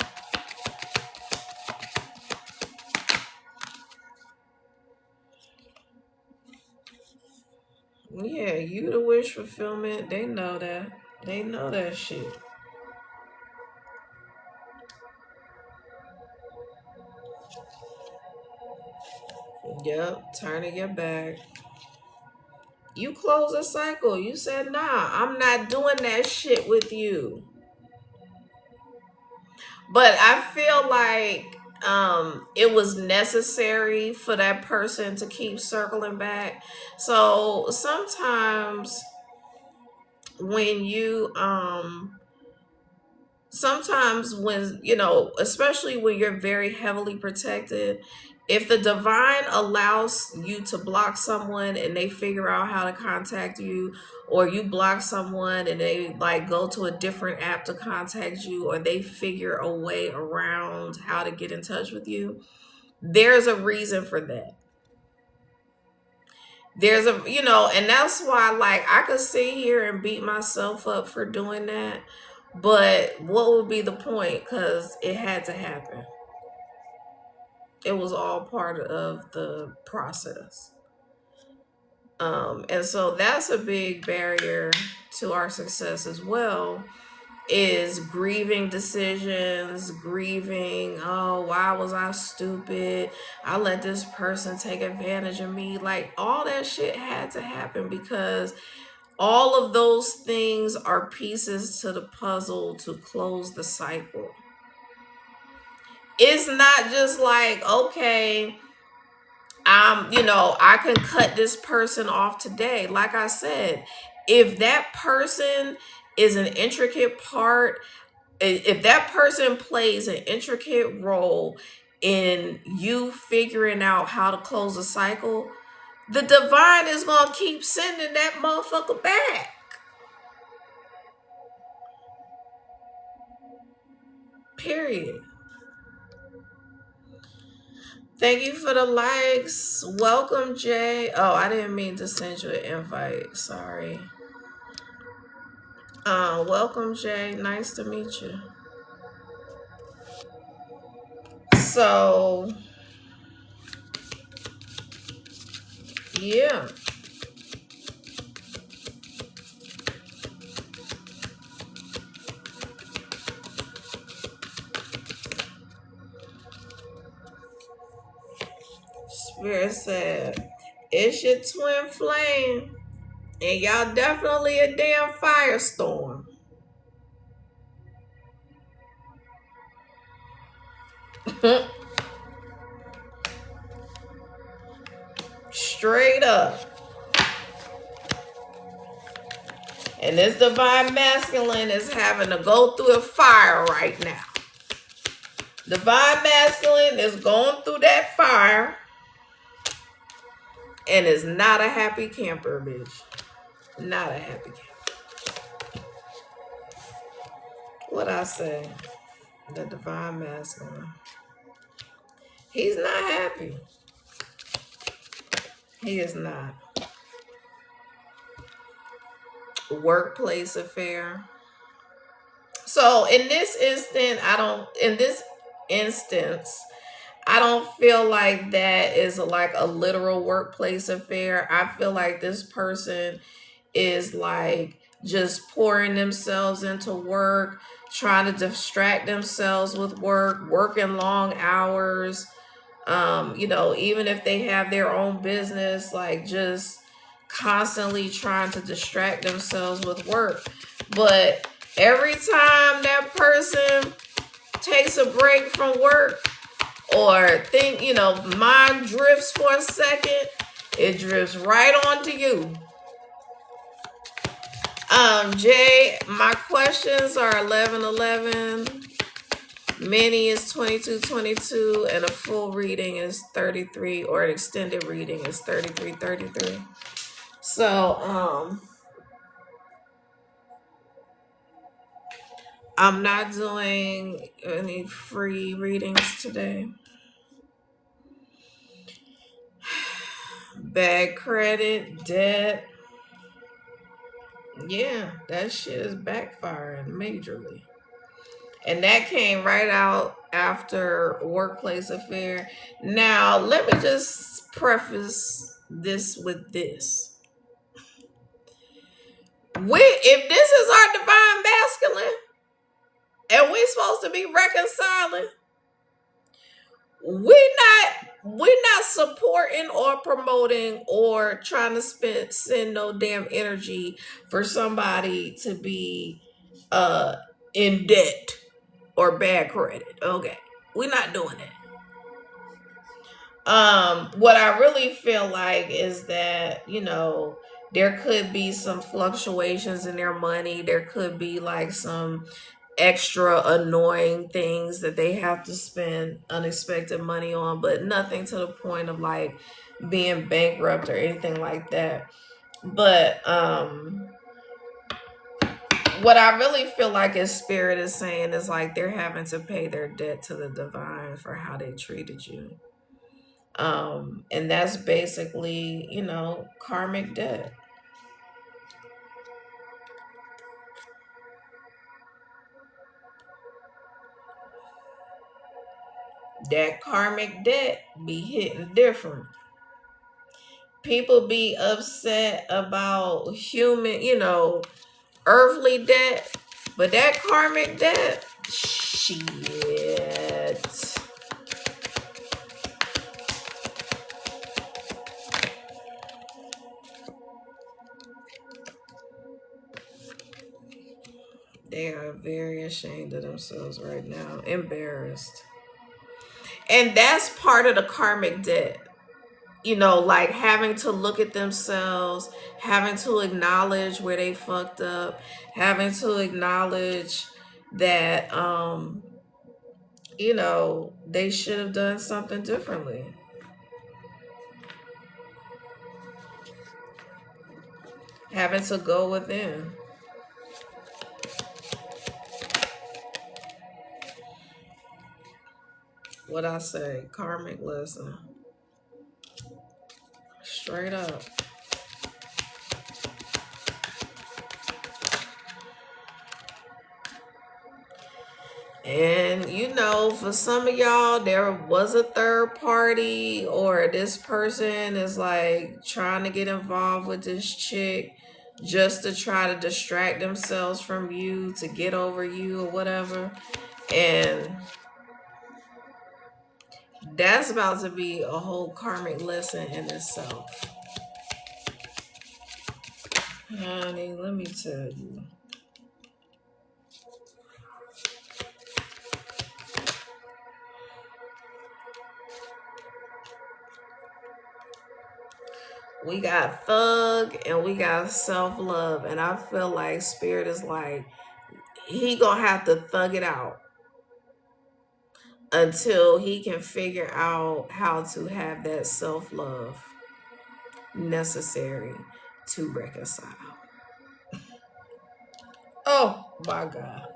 A: Yeah, you the wish fulfillment. They know that. They know that shit. Yep, turning your back. You close a cycle. You said, nah, I'm not doing that shit with you. But I feel like it was necessary for that person to keep circling back. So sometimes when you sometimes when, you know, especially when you're very heavily protected, if the divine allows you to block someone and they figure out how to contact you, or you block someone and they like go to a different app to contact you, or they figure a way around how to get in touch with you, there's a reason for that. There's a, you know, and that's why, like, I could sit here and beat myself up for doing that, but what would be the point? Because it had to happen. It was all part of the process. And so that's a big barrier to our success as well, is grieving decisions, grieving, oh, why was I stupid? I let this person take advantage of me. Like, all that shit had to happen because all of those things are pieces to the puzzle to close the cycle. It's not just like, okay, you know, I can cut this person off today. Like I said, if that person is an intricate part, if that person plays an intricate role in you figuring out how to close a cycle, the divine is going to keep sending that motherfucker back. Period. Thank you for the likes. Welcome, Jay. Oh, I didn't mean to send you an invite. Sorry. Welcome, Jay. Nice to meet you. So, yeah. Spirit said, it's your twin flame. And y'all definitely a damn firestorm. Straight up. And this divine masculine is having to go through a fire right now. Divine masculine is going through that fire and is not a happy camper, bitch. Not a happy camper. What I say? The divine masculine. He's not happy. He is not. Workplace affair. So in this instance, I don't feel like that is like a literal workplace affair. I feel like this person is like just pouring themselves into work, trying to distract themselves with work, working long hours. You know, even if they have their own business, like just constantly trying to distract themselves with work. But every time that person takes a break from work, or think, mind drifts for a second, it drifts right onto you. Jay, my questions are 11:11. Mini is 22:22, and a full reading is 33, or an extended reading is 33:33. So, I'm not doing any free readings today. Bad credit, debt. Yeah, that shit is backfiring majorly. And that came right out after workplace affair. Now, let me just preface this with this. If this is our divine masculine and we're supposed to be reconciling, we're not supporting or promoting or trying to send no damn energy for somebody to be in debt or bad credit. Okay, we're not doing that. What I really feel like is that, there could be some fluctuations in their money. There could be like some extra annoying things that they have to spend unexpected money on, but nothing to the point of like being bankrupt or anything like that. But what I really feel like is spirit is saying is like they're having to pay their debt to the divine for how they treated you. And that's basically, karmic debt. That karmic debt be hitting different. People be upset about human, earthly debt, but that karmic debt, shit. They are very ashamed of themselves right now, embarrassed. And that's part of the karmic debt. Like having to look at themselves, having to acknowledge where they fucked up, having to acknowledge that, they should have done something differently. Having to go within. What I say, karmic lesson. Straight up. And for some of y'all, there was a third party, or this person is like trying to get involved with this chick just to try to distract themselves from you, to get over you or whatever. And that's about to be a whole karmic lesson in itself. Honey, let me tell you. We got thug and we got self-love. And I feel like spirit is like, he gonna have to thug it out until he can figure out how to have that self-love necessary to reconcile. Oh my God.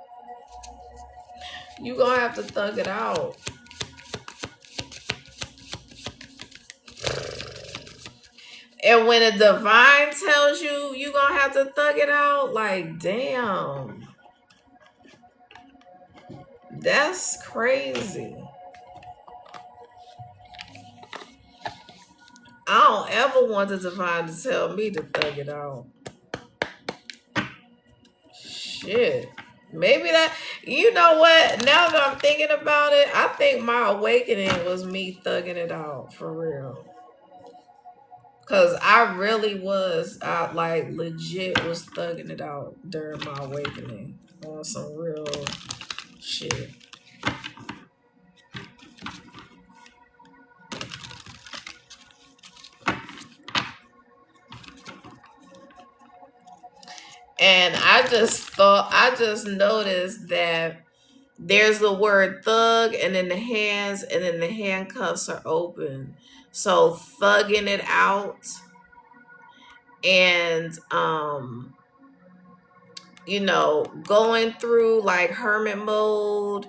A: You gonna have to thug it out. And when a divine tells you you gonna have to thug it out, like, damn. That's crazy. I don't ever want the divine to tell me to thug it out. Shit. Maybe that, you know what? Now that I'm thinking about it, I think my awakening was me thugging it out for real. Because I really was, I legit was thugging it out during my awakening on some real shit. And I just noticed that there's the word thug and then the hands and then the handcuffs are open. So thugging it out and going through like hermit mode,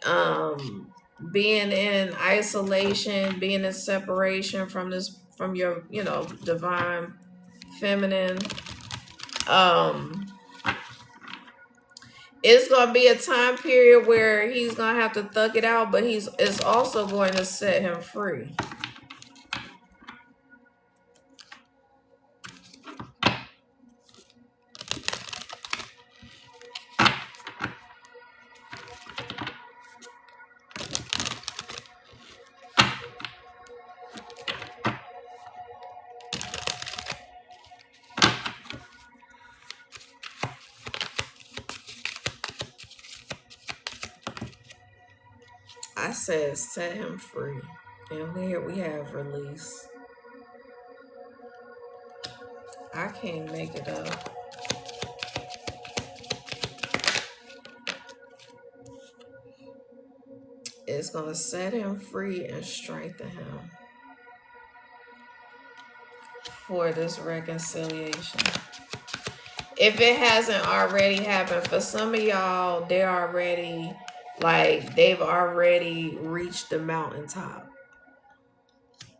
A: um being in isolation, being in separation from your, divine feminine. um it's gonna be a time period where he's gonna have to thug it out, but it's also going to set him free. I said set him free. And here we have release. I can't make it up. It's gonna set him free and strengthen him for this reconciliation. If it hasn't already happened, for some of y'all, they've already reached the mountaintop.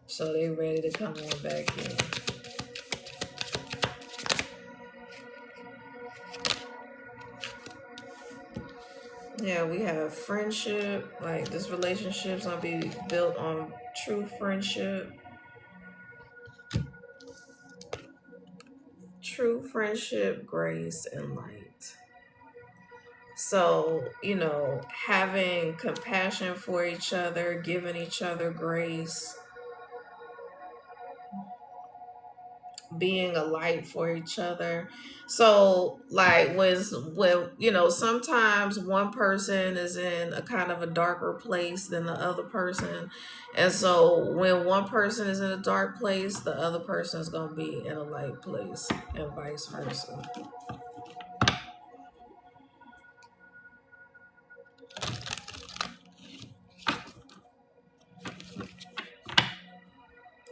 A: So they ready to come on back in. Yeah, we have friendship. Like, this relationship's gonna be built on true friendship. True friendship, grace, and light. So, having compassion for each other, giving each other grace, being a light for each other. So like when sometimes one person is in a kind of a darker place than the other person, and so when one person is in a dark place, the other person is going to be in a light place, and vice versa.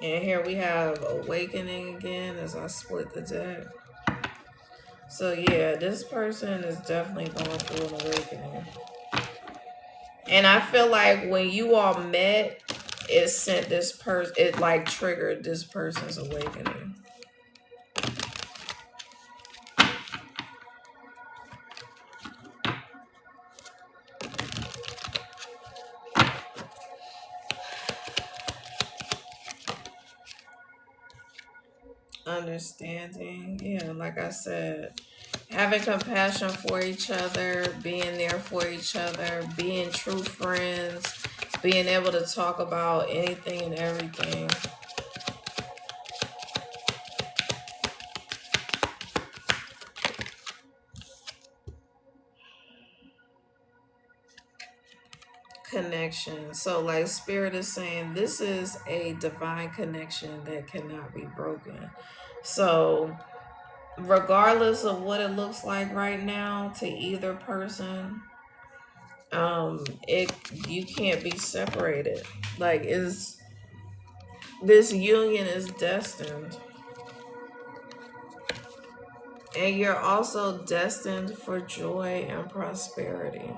A: And here we have awakening again as I split the deck. So yeah, this person is definitely going through an awakening. And I feel like when you all met, it sent this person, it like triggered this person's awakening. Understanding, yeah, like I said, having compassion for each other, being there for each other, being true friends, being able to talk about anything and everything. Connection. So like spirit is saying, this is a divine connection that cannot be broken. So regardless of what it looks like right now to either person, it you can't be separated. Like, is this union is destined, and you're also destined for joy and prosperity,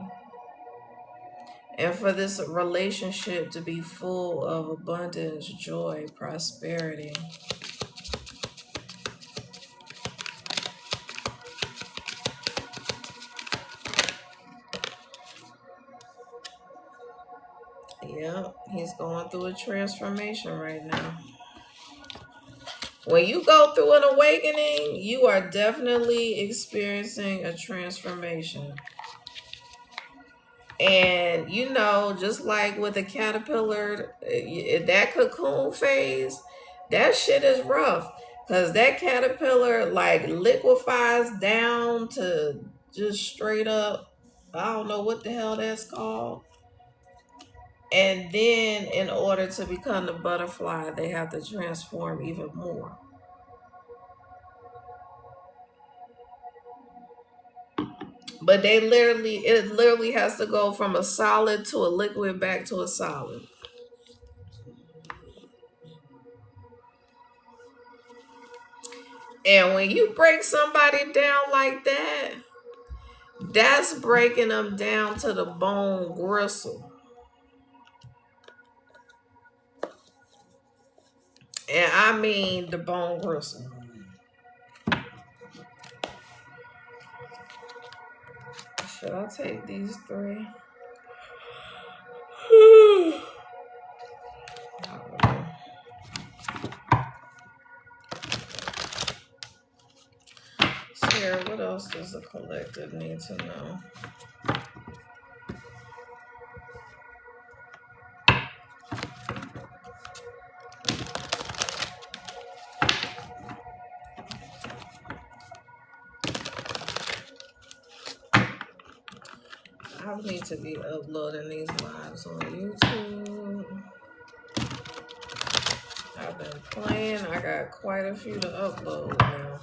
A: and for this relationship to be full of abundance, joy, prosperity. Yep, he's going through a transformation right now. When you go through an awakening, you are definitely experiencing a transformation. And just like with a caterpillar, that cocoon phase, that shit is rough. Because that caterpillar like liquefies down to just straight up, I don't know what the hell that's called. And then in order to become the butterfly, they have to transform even more. But it literally has to go from a solid to a liquid back to a solid. And when you break somebody down like that, that's breaking them down to the bone gristle. And I mean the bone gristle. Should I take these three? Sarah, what else does the collective need to know? I need to be uploading these lives on YouTube. I've been playing. I got quite a few to upload now.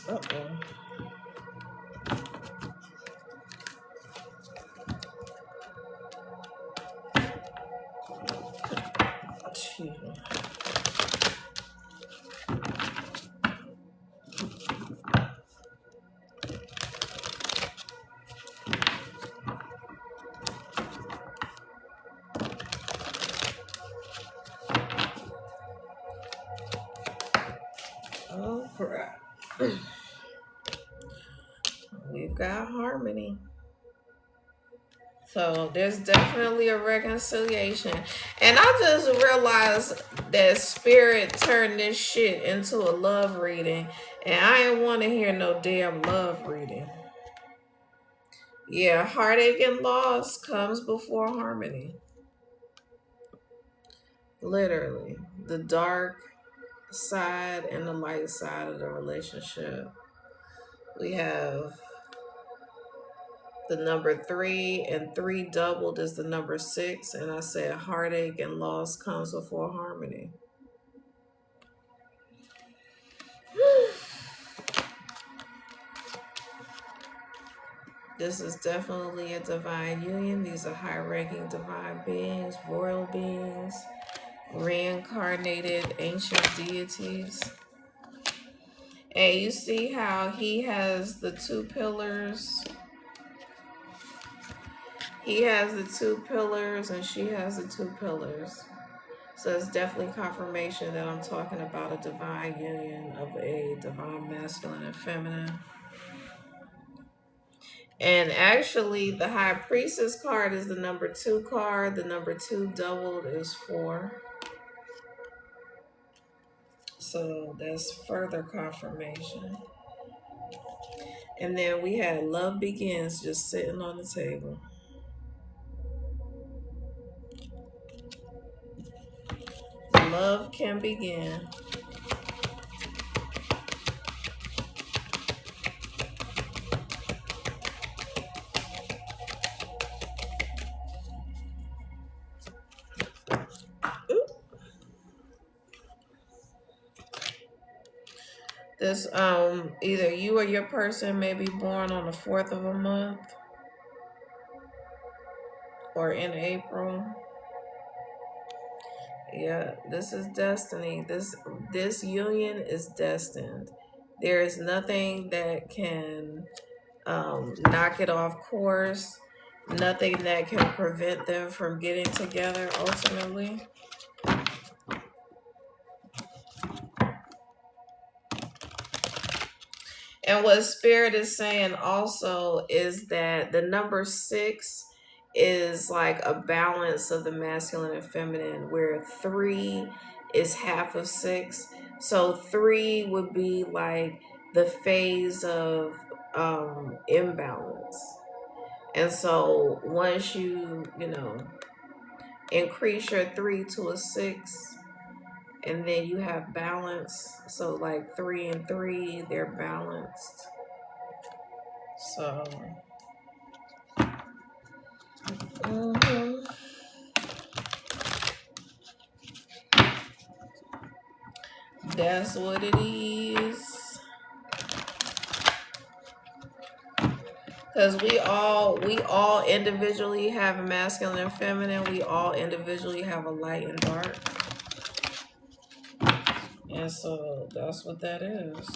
A: Uh-oh. Excuse me. Oh, crap. We've got harmony. So there's definitely a reconciliation. And I just realized that Spirit turned this shit into a love reading. And I didn't want to hear no damn love reading. Yeah, heartache and loss comes before harmony. Literally. The dark side and the light side of the relationship. We have the number 3, and 3 doubled is the number 6. And I said heartache and loss comes before harmony. This is definitely a divine union. These are high-ranking divine beings, royal beings, reincarnated ancient deities. And you see how he has the 2 pillars. He has the 2 pillars and she has the 2 pillars. So it's definitely confirmation that I'm talking about a divine union of a divine masculine and feminine. And actually, the High Priestess card is the number 2 card. The number 2 doubled is 4. So that's further confirmation. And then we had Love Begins just sitting on the table. Love can begin. This either you or your person may be born on the 4th of a month or in April. Yeah, this is destiny. This union is destined. There is nothing that can knock it off course. Nothing that can prevent them from getting together ultimately. And what Spirit is saying also is that the number 6 is like a balance of the masculine and feminine, where 3 is half of 6. So 3 would be like the phase of imbalance. And so once you increase your 3 to a 6, and then you have balance, so like 3 and 3, they're balanced. So that's what it is. Because we all individually have a masculine and feminine. We all individually have a light and dark. And so that's what that is.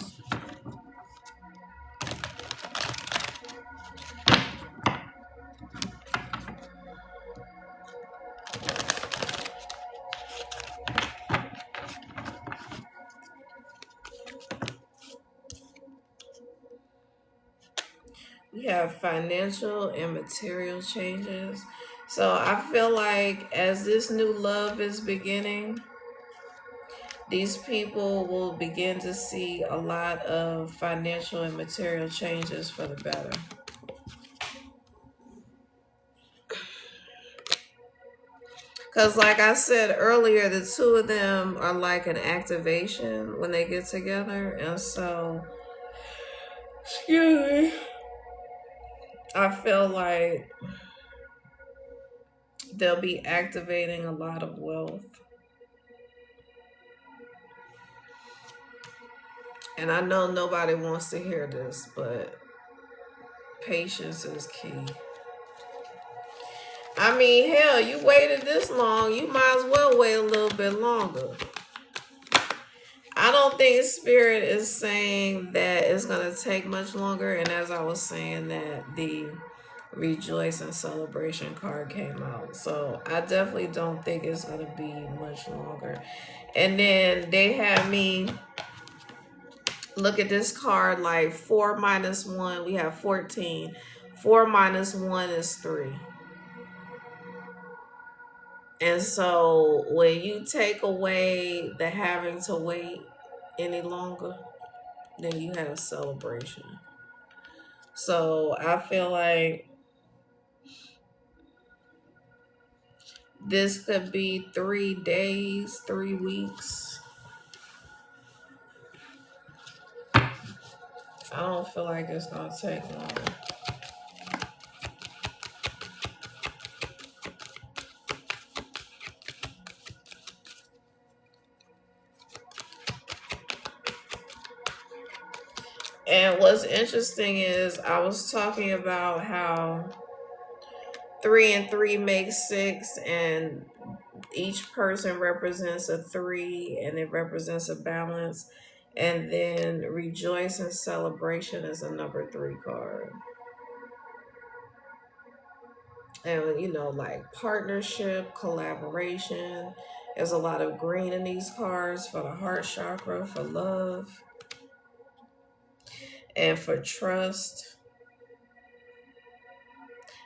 A: We have financial and material changes. So I feel like as this new love is beginning, these people will begin to see a lot of financial and material changes for the better. Because like I said earlier, the two of them are like an activation when they get together. And so, excuse me, I feel like they'll be activating a lot of wealth. And I know nobody wants to hear this, but patience is key. I mean, hell, you waited this long, you might as well wait a little bit longer. I don't think Spirit is saying that it's going to take much longer. And as I was saying, that the Rejoice and Celebration card came out. So I definitely don't think it's going to be much longer. And then they had me look at this card like 4 minus 1. We have 14. 4 minus 1 is 3. And so when you take away the having to wait any longer, then you have celebration. So I feel like this could be 3 days, 3 weeks. I don't feel like it's going to take long. And what's interesting is I was talking about how 3 and 3 makes 6, and each person represents a 3, and it represents a balance. And then Rejoice and Celebration is a number 3 card. And like partnership, collaboration. There's a lot of green in these cards for the heart chakra, for love, and for trust.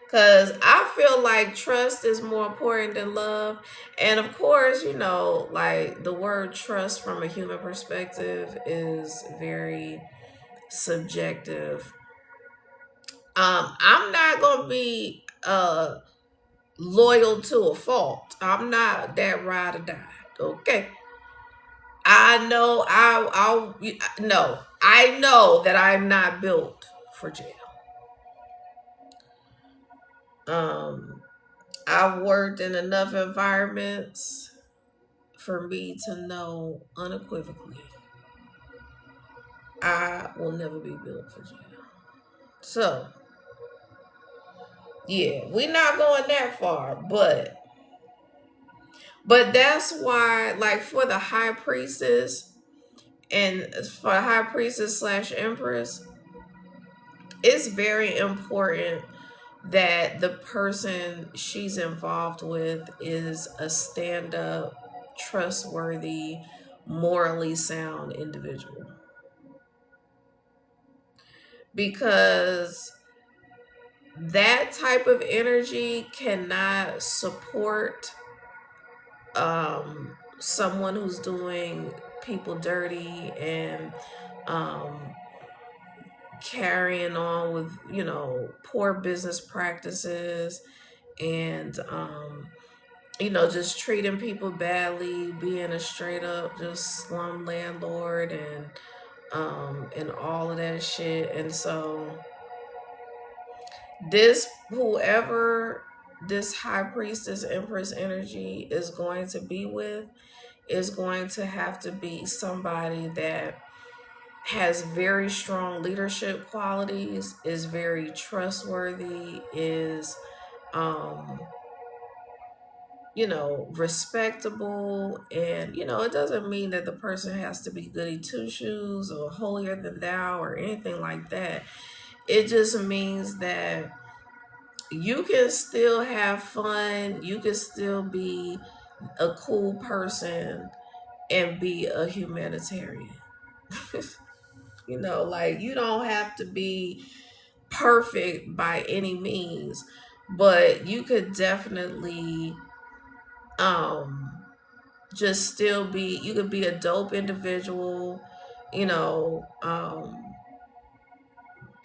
A: Because I feel like trust is more important than love. And of course, like the word trust from a human perspective is very subjective. I'm not going to be loyal to a fault. I'm not that ride or die. Okay. I know I know that I'm not built for jail. I've worked in enough environments for me to know unequivocally I will never be built for jail. So, yeah, we're not going that far, but that's why, like, for the High Priestess and for High Priestess / Empress, it's very important that the person she's involved with is a stand-up, trustworthy, morally sound individual. Because that type of energy cannot support someone who's doing people dirty and carrying on with, poor business practices and, just treating people badly, being a straight up just slum landlord and all of that shit. And so whoever this high priestess empress energy is going to be with is going to have to be somebody that has very strong leadership qualities, is very trustworthy, is respectable. And it doesn't mean that the person has to be goody two shoes or holier than thou or anything like that. It just means that you can still have fun, you can still be a cool person and be a humanitarian. Like, you don't have to be perfect by any means, but you could definitely just still be, you could be a dope individual,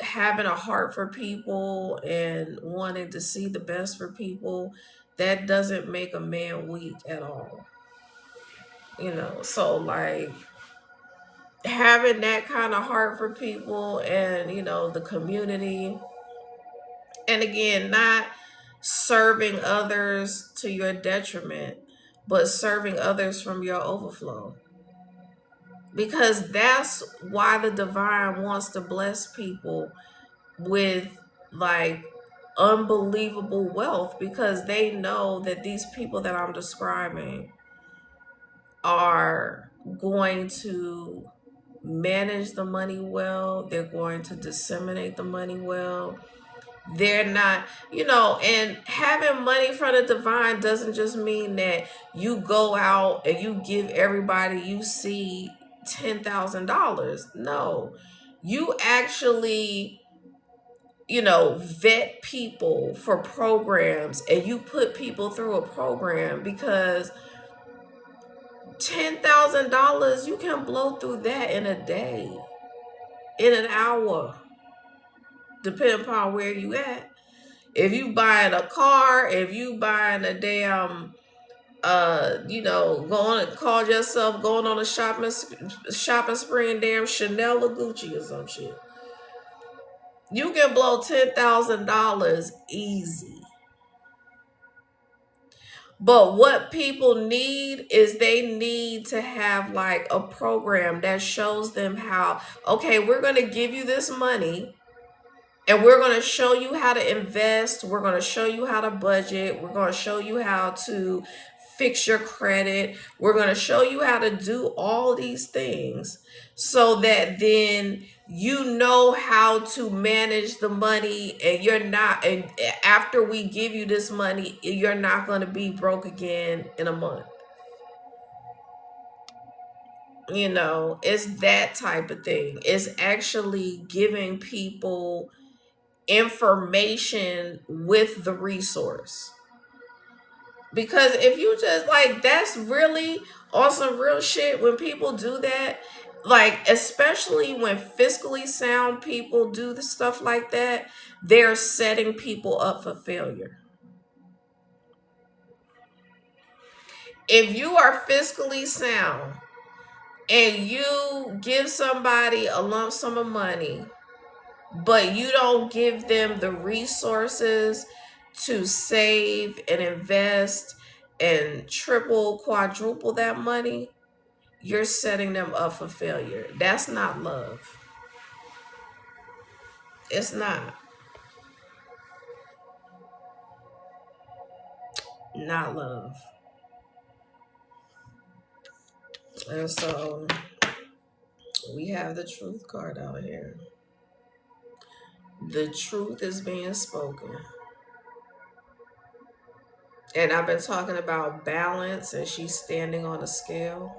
A: having a heart for people and wanting to see the best for people. That doesn't make a man weak at all. So like, having that kind of heart for people and the community, and again, not serving others to your detriment, but serving others from your overflow, because that's why the divine wants to bless people with like unbelievable wealth, because they know that these people that I'm describing are going to manage the money well, they're going to disseminate the money well. They're not, and having money from the divine doesn't just mean that you go out and you give everybody you see $10,000. No, you actually, vet people for programs, and you put people through a program, because $10,000, you can blow through that in a day, in an hour, depending upon where you at. If you buying a car, if you buying a damn, going to call yourself going on a shopping spree in damn Chanel or Gucci or some shit, you can blow $10,000 easy. But what people need is, they need to have like a program that shows them how, okay, we're going to give you this money and we're going to show you how to invest. We're going to show you how to budget. We're going to show you how to fix your credit. We're going to show you how to do all these things, so that then you know how to manage the money, and you're not, and after we give you this money, you're not going to be broke again in a month. It's that type of thing. It's actually giving people information with the resource. Because if you just like, that's really on some real shit when people do that, like especially when fiscally sound people do the stuff like that, they're setting people up for failure. If you are fiscally sound and you give somebody a lump sum of money, but you don't give them the resources to save and invest and triple, quadruple that money, you're setting them up for failure. That's not love. It's not. Not love. And so we have the truth card out here. The truth is being spoken. And I've been talking about balance, and she's standing on a scale.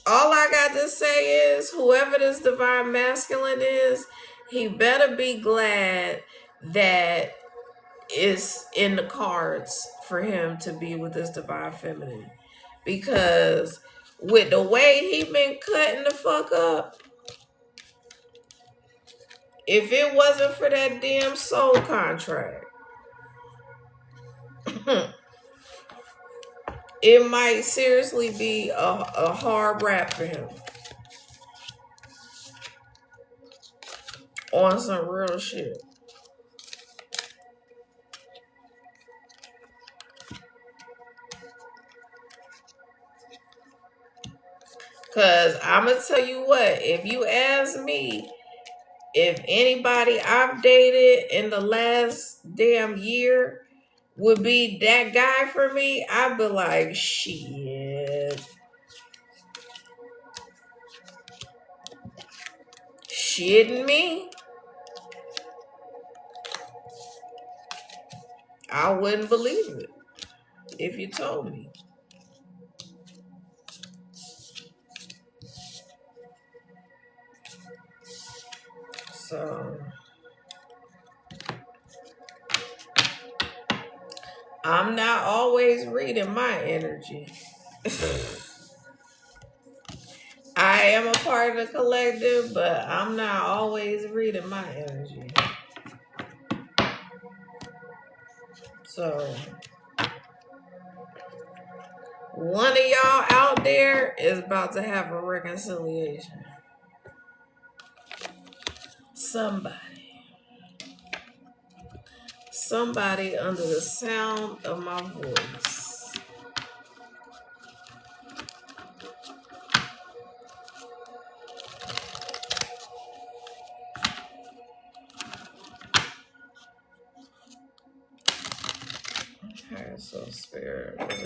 A: All I got to say is, whoever this divine masculine is, he better be glad that it's in the cards for him to be with this divine feminine. Because with the way he been cutting the fuck up, if it wasn't for that damn soul contract, it might seriously be a hard rap for him. On some real shit. Cause I'ma tell you what, if you ask me, if anybody I've dated in the last damn year would be that guy for me, I'd be like, shit. Shitting me? I wouldn't believe it if you told me. So I'm not always reading my energy. I am a part of the collective, but I'm not always reading my energy. So one of y'all out there is about to have a reconciliation. Somebody under the sound of my voice. Okay, so spirit, what is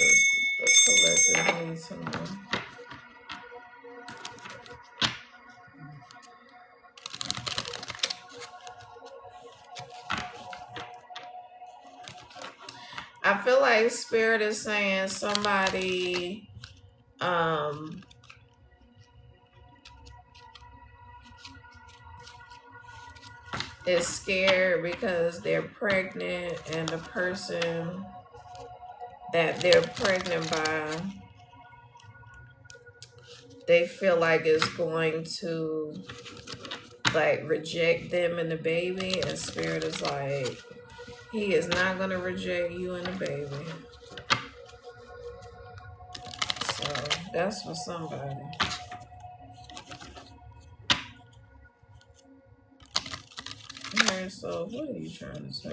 A: the collective needs to know? I feel like spirit is saying somebody is scared because they're pregnant and the person that they're pregnant by, they feel like it's going to like reject them and the baby, and spirit is like, he is not going to reject you and the baby. So that's for somebody. Okay, so what are you trying to say?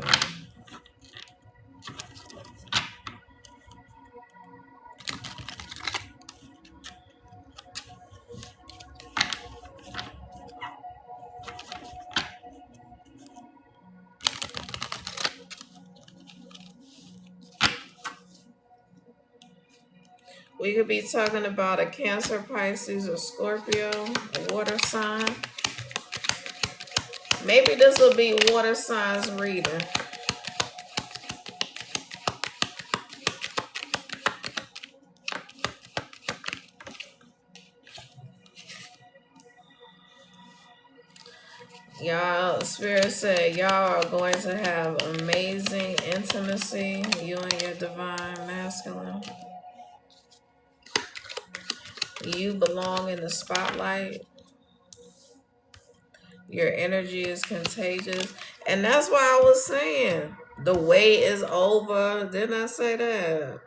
A: We could be talking about a Cancer, Pisces, or Scorpio, a water sign. Maybe this will be water signs reading. Y'all, Spirit said y'all are going to have amazing intimacy, you and your divine masculine. You belong in the spotlight. Your energy is contagious. And that's why I was saying the wait is over. Didn't I say that?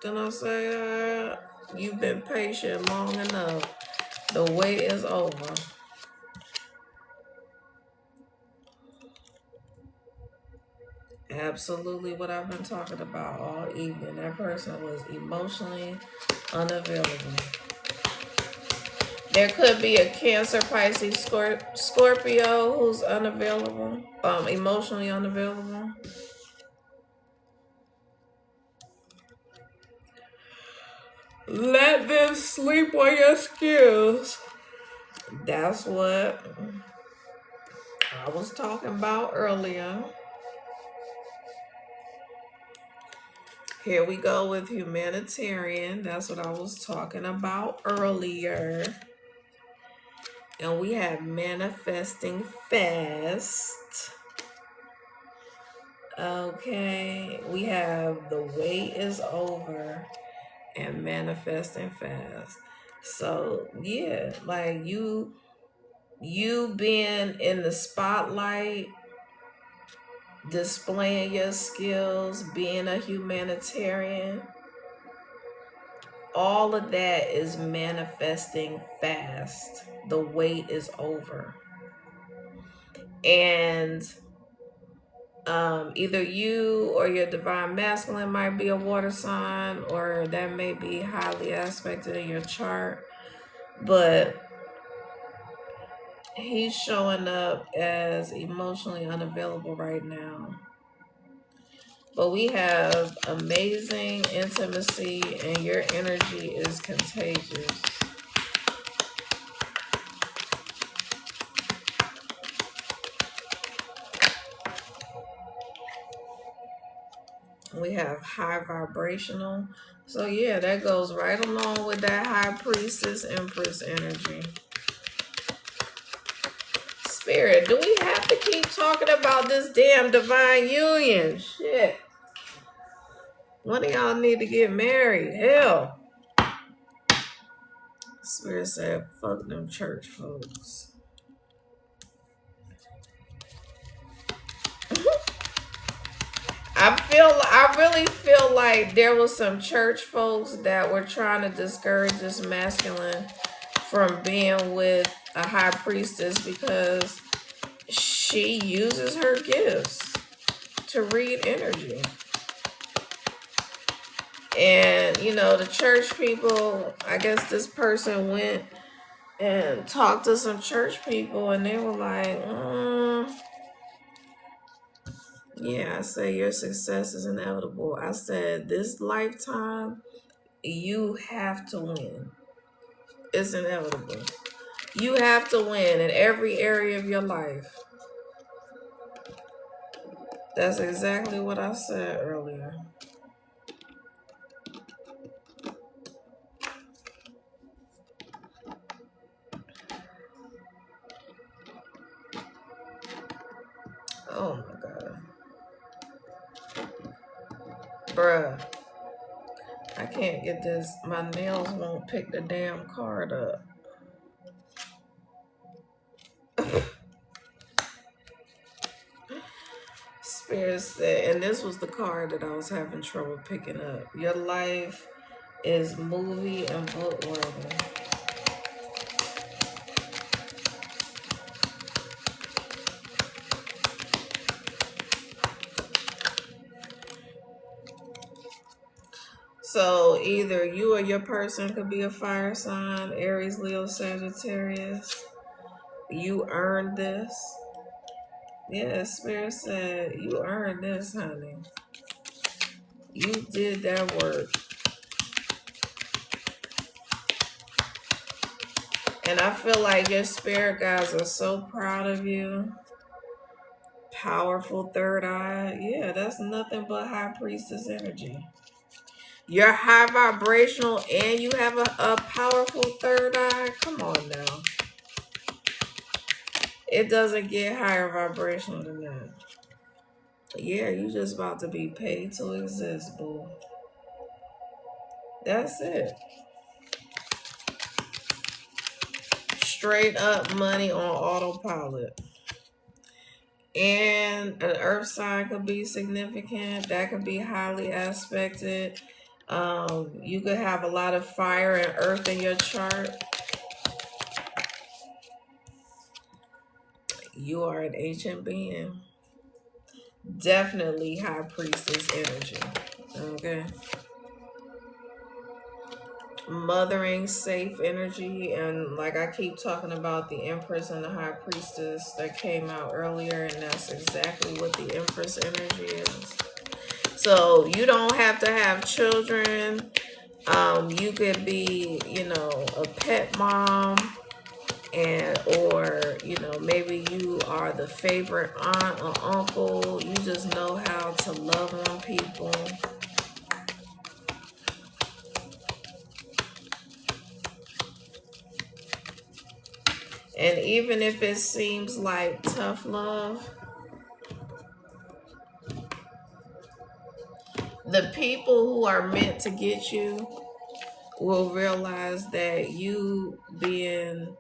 A: Didn't I say that? You've been patient long enough. The wait is over. Absolutely what I've been talking about all evening. That person was emotionally unavailable. There could be a Cancer, Pisces, Scorpio who's unavailable, emotionally unavailable. Let them sleep on your skills. That's what I was talking about earlier. Here we go with humanitarian. That's what I was talking about earlier. And we have manifesting fast. Okay, we have the wait is over and manifesting fast. So yeah, like you being in the spotlight, displaying your skills, being a humanitarian, all of that is manifesting fast. The wait is over. And either you or your divine masculine might be a water sign, or that may be highly aspected in your chart. But he's showing up as emotionally unavailable right now. But we have amazing intimacy, and your energy is contagious. We have high vibrational. So yeah, that goes right along with that high priestess empress energy. Spirit, do we have to keep talking about this damn divine union? Shit. One of y'all need to get married. Hell. Spirit said, fuck them church folks. I really feel like there was some church folks that were trying to discourage this masculine from being with a high priestess because she uses her gifts to read energy. And, you know, the church people, I guess this person went and talked to some church people and they were like, yeah, I say your success is inevitable. I said, this lifetime, you have to win. It's inevitable. You have to win in every area of your life. That's exactly what I said earlier. Oh my God. Bruh. I can't get this. My nails won't pick the damn card up. Spirit said, and this was the card that I was having trouble picking up. Your life is movie and book worthy. So either you or your person could be a fire sign, Aries, Leo, Sagittarius. You earned this. Yeah, Spirit said, you earned this, honey. You did that work. And I feel like your spirit guides are so proud of you. Powerful third eye. Yeah, that's nothing but high priestess energy. You're high vibrational and you have a powerful third eye. Come on now. It doesn't get higher vibrational than that. Yeah, you just about to be paid to exist, boo. That's it. Straight up money on autopilot. And an earth sign could be significant. That could be highly aspected. You could have a lot of fire and earth in your chart. You are an ancient being. Definitely high priestess energy. Okay. Mothering, safe energy. And like I keep talking about the Empress and the High Priestess that came out earlier. And that's exactly what the Empress energy is. So you don't have to have children. You could be, you know, a pet mom. And or you know, maybe you are the favorite aunt or uncle. You just know how to love on people. And even if it seems like tough love, The people who are meant to get you will realize that you being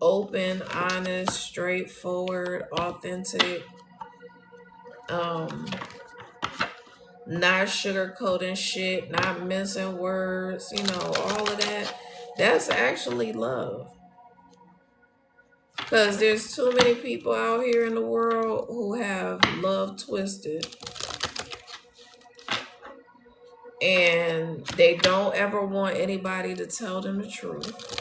A: open, honest, straightforward, authentic, um, not sugarcoating shit, not missing words, all of that. That's actually love. Because there's too many people out here in the world who have love twisted. And they don't ever want anybody to tell them the truth.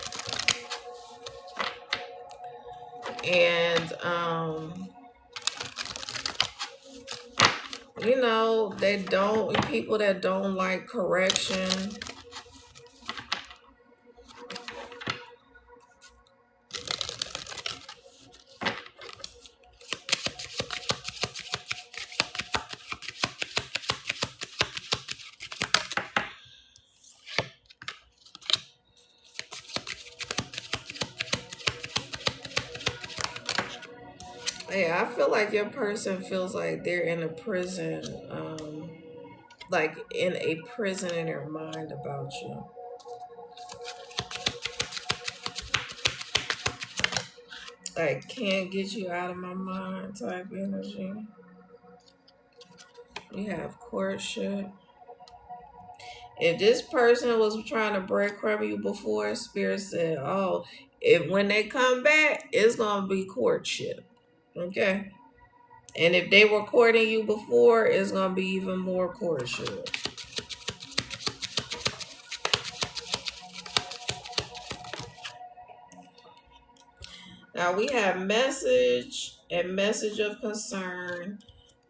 A: And, people that don't like correction. Yeah, I feel like your person feels like they're in a prison, like in a prison in their mind about you. Like, can't get you out of my mind type energy. We have courtship. If this person was trying to breadcrumb you before, Spirit said, oh, when they come back, it's going to be courtship. Okay? And if they were courting you before, it's going to be even more courtship. Now we have message and message of concern.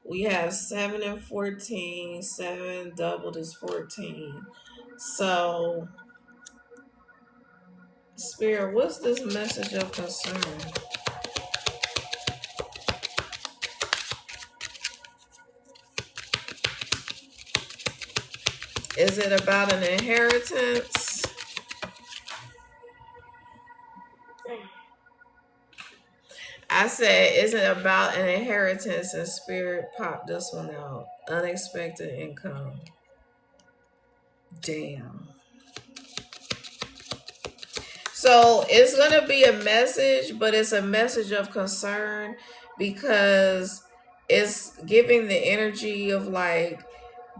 A: We have 7 and 14. 7 doubled is 14. So, Spirit, what's this message of concern? Is it about an inheritance? I said, is it about an inheritance? And Spirit popped this one out. Unexpected income. Damn. So it's going to be a message, but it's a message of concern because it's giving the energy of like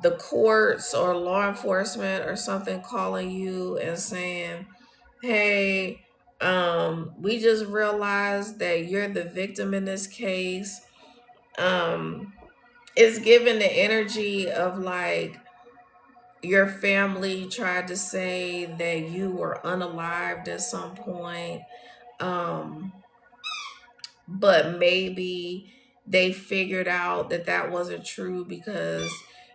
A: the courts or law enforcement or something calling you and saying, hey, we just realized that you're the victim in this case. It's giving the energy of like your family tried to say that you were unalived at some point, but maybe they figured out that that wasn't true because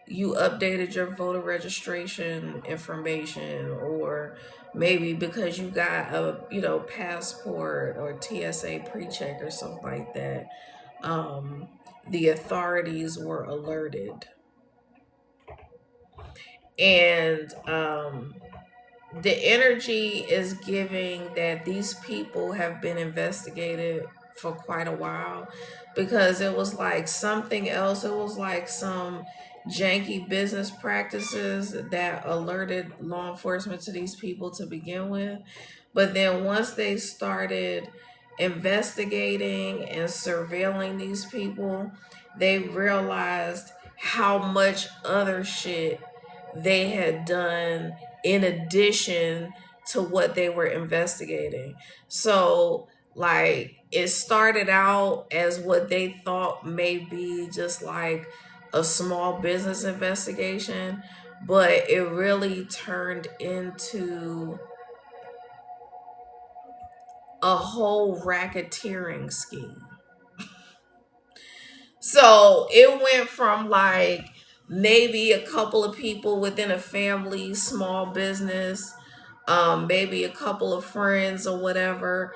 A: you updated your voter registration information, or maybe because you got a passport or TSA pre-check or something like that. The authorities were alerted, and the energy is giving that these people have been investigated for quite a while, because it was like something else. It was like some janky business practices that alerted law enforcement to these people to begin with. But then once they started investigating and surveilling these people, they realized how much other shit they had done in addition to what they were investigating. So, like, it started out as what they thought may be just like a small business investigation, but it really turned into a whole racketeering scheme. So it went from like maybe a couple of people within a family, small business, maybe a couple of friends or whatever,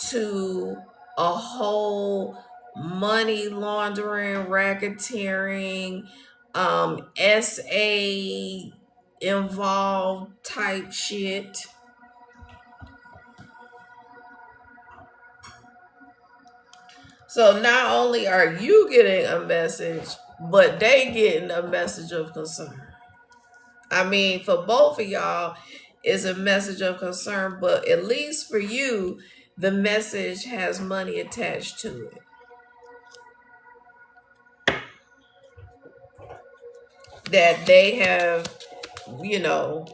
A: to a whole money laundering, racketeering, SA involved type shit. So not only are you getting a message, but they getting a message of concern. I mean, for both of y'all, it's a message of concern, but at least for you, the message has money attached to it. That they have, you know,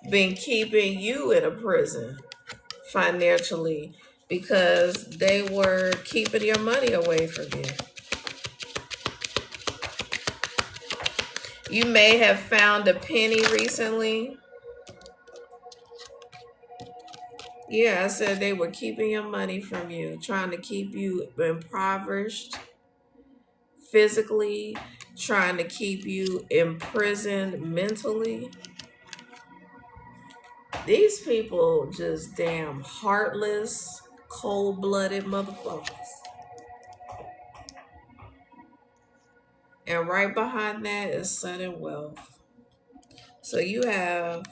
A: been keeping you in a prison financially because they were keeping your money away from you. You may have found a penny recently. Yeah, I said they were keeping your money from you, trying to keep you impoverished physically, trying to keep you imprisoned mentally. These people just damn heartless, cold-blooded motherfuckers. And right behind that is sudden wealth. So you have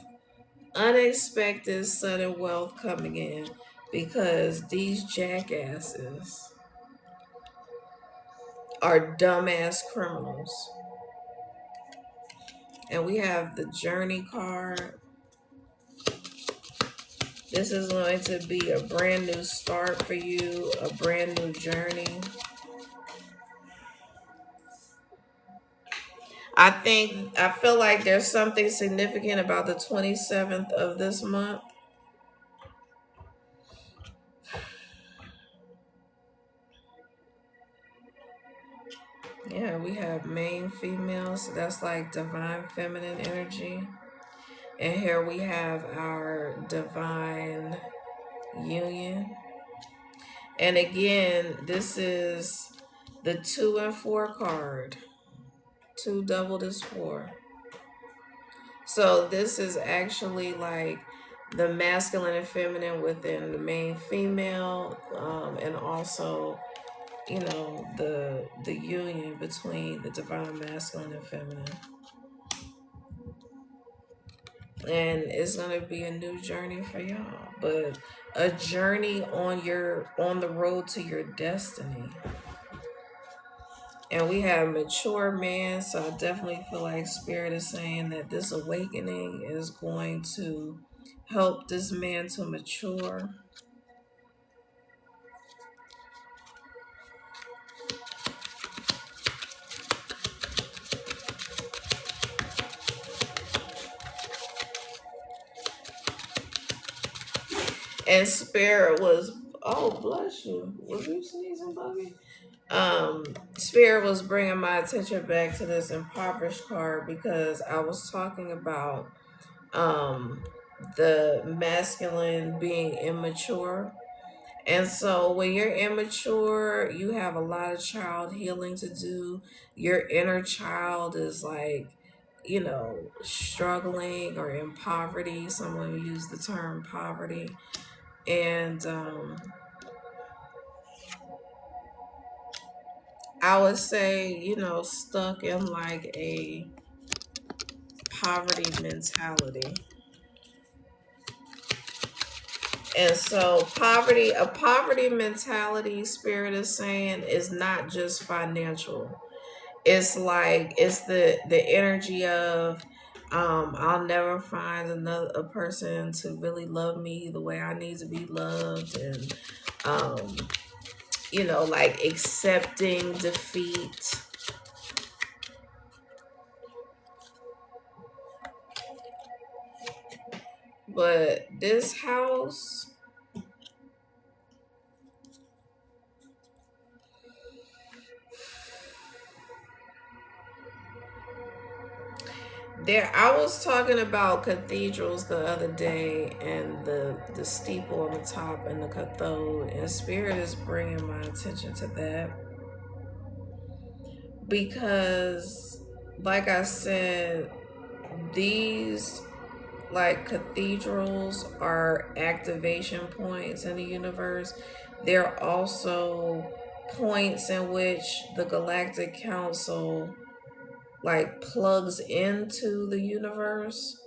A: unexpected sudden wealth coming in because these jackasses are dumbass criminals. And we have the journey card. This is going to be a brand new start for you, a brand new journey. I feel like there's something significant about the 27th of this month. Yeah, we have main females. So that's like divine feminine energy. And here we have our divine union. And again, this is the 2 and 4 card. 2 doubled is 4. So this is actually like the masculine and feminine within the main female, and also, you know, the union between the divine masculine and feminine. And it's gonna be a new journey for y'all, but a journey on the road to your destiny. And we have mature man, so I definitely feel like Spirit is saying that this awakening is going to help this man to mature. And Spirit was, oh, bless you. Was you sneezing, Bobby? Spirit was bringing my attention back to this impoverished card because I was talking about um the masculine being immature. And so when you're immature, you have a lot of child healing to do. Your inner child is like, you know, struggling or in poverty. Someone used the term poverty. And I would say, you know, stuck in like a poverty mentality. And so a poverty mentality, Spirit is saying, is not just financial. It's like it's the energy of I'll never find a person to really love me the way I need to be loved, and um you know, like accepting defeat. But this house, there, I was talking about cathedrals the other day and the steeple on the top and the cathode, and Spirit is bringing my attention to that because, like I said, these like cathedrals are activation points in the universe. They're also points in which the Galactic Council like plugs into the universe.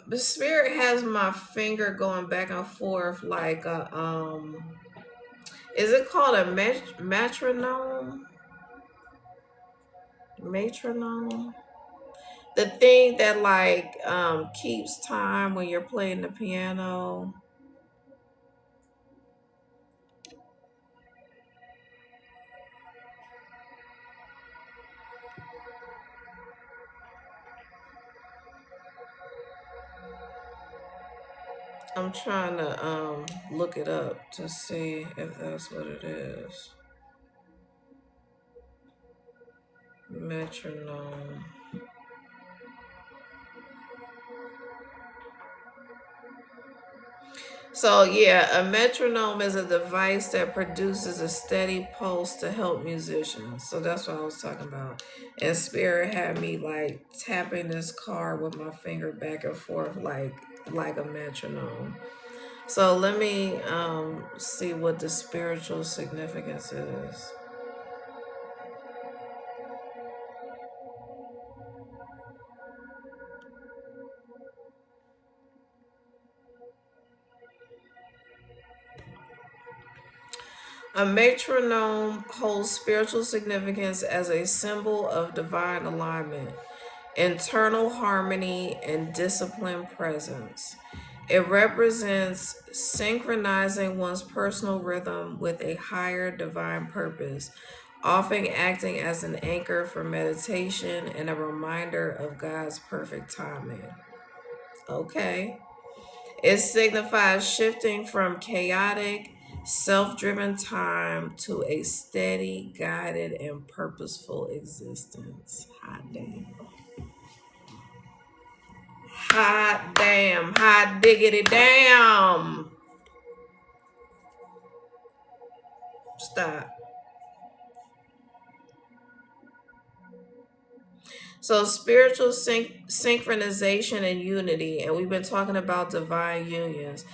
A: The spirit has my finger going back and forth like a is it called a metronome? Metronome? The thing that like keeps time when you're playing the piano. I'm trying to look it up to see if that's what it is. Metronome. So yeah, a metronome is a device that produces a steady pulse to help musicians. So that's what I was talking about. And Spirit had me like tapping this card with my finger back and forth like a metronome. So let me see what the spiritual significance is. A metronome holds spiritual significance as a symbol of divine alignment, internal harmony, and disciplined presence. It represents synchronizing one's personal rhythm with a higher divine purpose, often acting as an anchor for meditation and a reminder of God's perfect timing. Okay. It signifies shifting from chaotic, self driven time to a steady, guided, and purposeful existence. Hot damn. Hot damn. Hot diggity damn. Stop. So, spiritual synchronization and unity, and we've been talking about divine unions.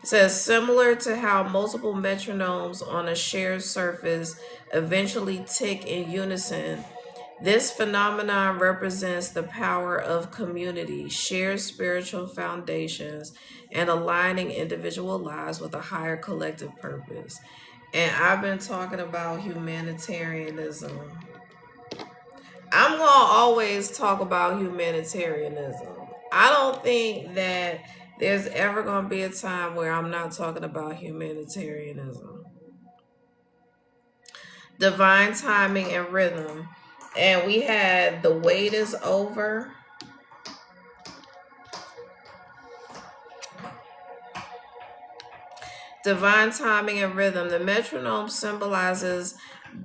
A: It says, similar to how multiple metronomes on a shared surface eventually tick in unison, this phenomenon represents the power of community, shared spiritual foundations, and aligning individual lives with a higher collective purpose. And I've been talking about humanitarianism. I'm going to always talk about humanitarianism. I don't think that there's ever going to be a time where I'm not talking about humanitarianism. Divine timing and rhythm. And we had The Wait Is Over. Divine timing and rhythm. The metronome symbolizes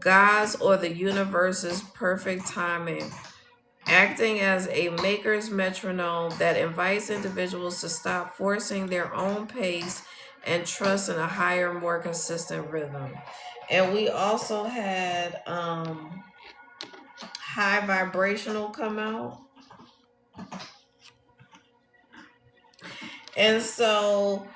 A: God's or the universe's perfect timing, acting as a maker's metronome that invites individuals to stop forcing their own pace and trust in a higher, more consistent rhythm. And we also had high vibrational come out. And so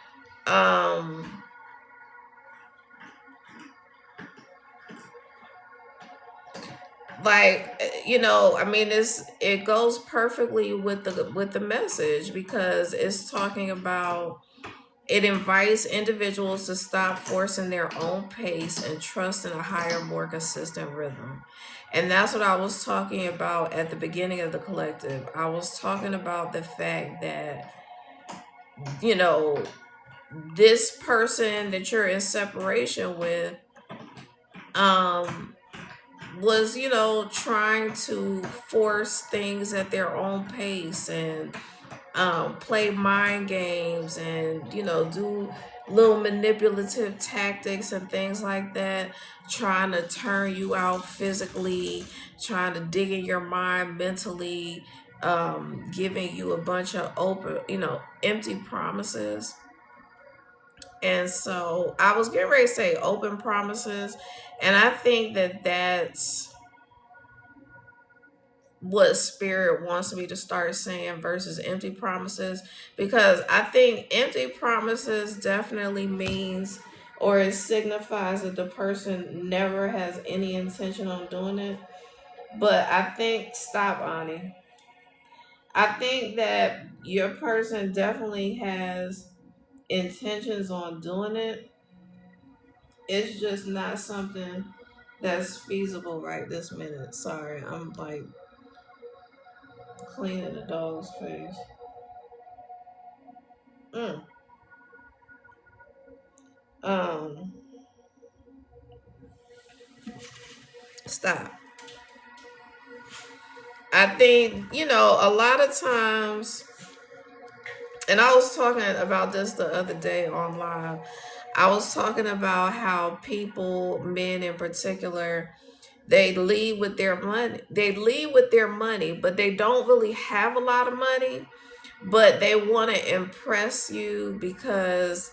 A: like, you know, I mean, it goes perfectly with the message, because it's talking about, it invites individuals to stop forcing their own pace and trust in a higher, more consistent rhythm. And that's what I was talking about at the beginning of the collective. I was talking about the fact that, you know, this person that you're in separation with was, you know, trying to force things at their own pace and play mind games and, you know, do little manipulative tactics and things like that, trying to turn you out physically, trying to dig in your mind mentally, giving you a bunch of open, you know, empty promises. And so I was getting ready to say open promises, and I think that that's what spirit wants me to start saying versus empty promises, because I think empty promises definitely means, or it signifies that the person never has any intention on doing it. But I think, stop, Ani. I think that your person definitely has intentions on doing it. It's just not something that's feasible right this minute. Sorry, I'm like cleaning the dog's face. Mm. Um, Stop. I think, a lot of times, and I was talking about this the other day on live. I was talking about how people, men in particular, they lead with their money. They lead with their money, but they don't really have a lot of money, but they want to impress you because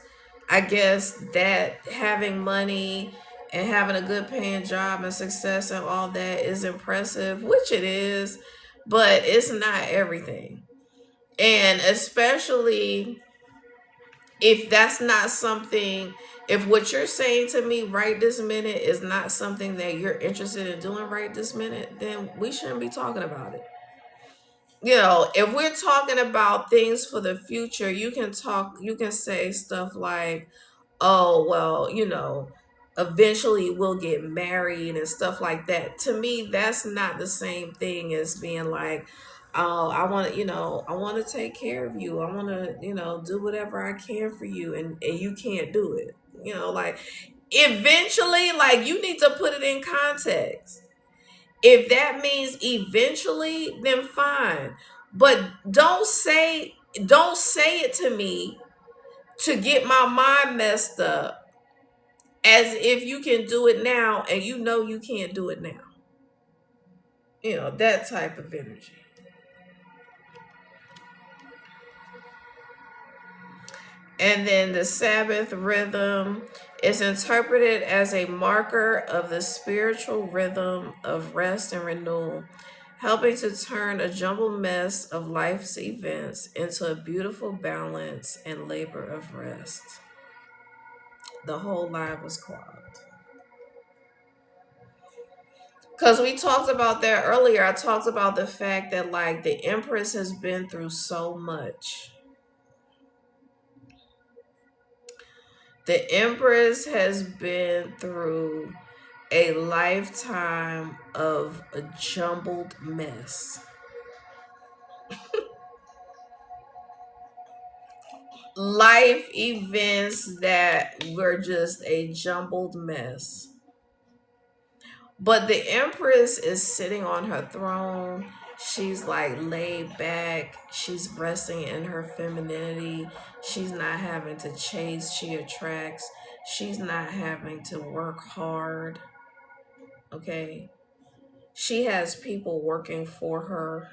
A: I guess that having money and having a good paying job and success and all that is impressive, which it is, but it's not everything. And especially if that's not something, if what you're saying to me right this minute is not something that you're interested in doing right this minute, then we shouldn't be talking about it. If we're talking about things for the future, you can say stuff like, oh, well, eventually we'll get married and stuff like that. To me, that's not the same thing as being like, oh, I want to take care of you. I want to, do whatever I can for you. And you can't do it. Like eventually, like you need to put it in context. If that means eventually, then fine. But don't say it to me to get my mind messed up as if you can do it now and you can't do it now. That type of energy. And then the Sabbath rhythm is interpreted as a marker of the spiritual rhythm of rest and renewal, helping to turn a jumbled mess of life's events into a beautiful balance and labor of rest. The whole line was clogged. Because we talked about that earlier. I talked about the fact that, like, the Empress has been through so much. The Empress has been through a lifetime of a jumbled mess. Life events that were just a jumbled mess. But the Empress is sitting on her throne. She's like laid back. She's resting in her femininity. She's not having to chase, she attracts. She's not having to work hard. Okay. She has people working for her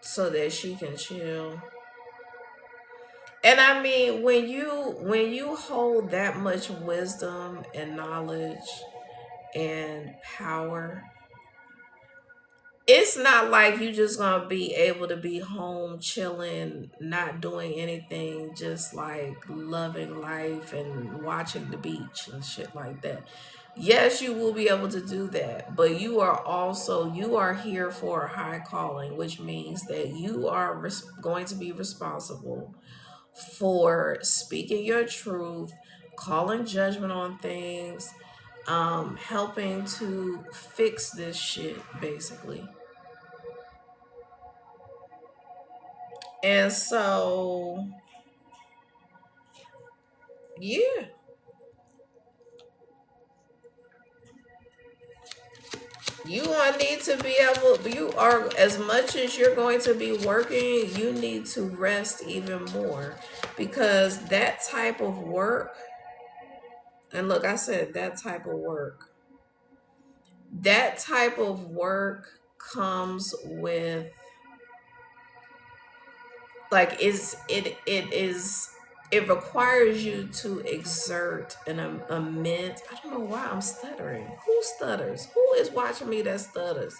A: so that she can chill. And I mean, when you hold that much wisdom and knowledge and power, it's not like you just gonna be able to be home chilling, not doing anything, just like loving life and watching the beach and shit like that. Yes, you will be able to do that, but you are here for a high calling, which means that you are going to be responsible for speaking your truth, calling judgment on things, helping to fix this shit, basically. And so, yeah, you are need to be able, you are, as much as you're going to be working, you need to rest even more because that type of work, and look, I said that type of work comes with, like, it requires you to exert an immense, I don't know why I'm stuttering. Who stutters? Who is watching me that stutters?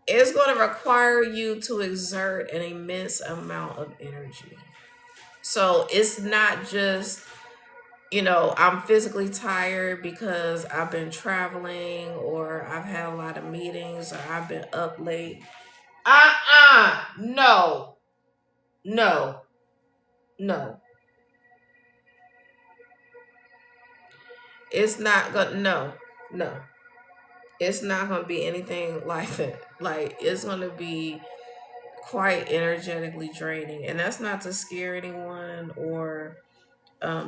A: It's going to require you to exert an immense amount of energy. So it's not just, I'm physically tired because I've been traveling or I've had a lot of meetings or I've been up late. No, no, no. It's not gonna, no, no. It's not gonna be anything like that. Like, it's gonna be quite energetically draining. And that's not to scare anyone or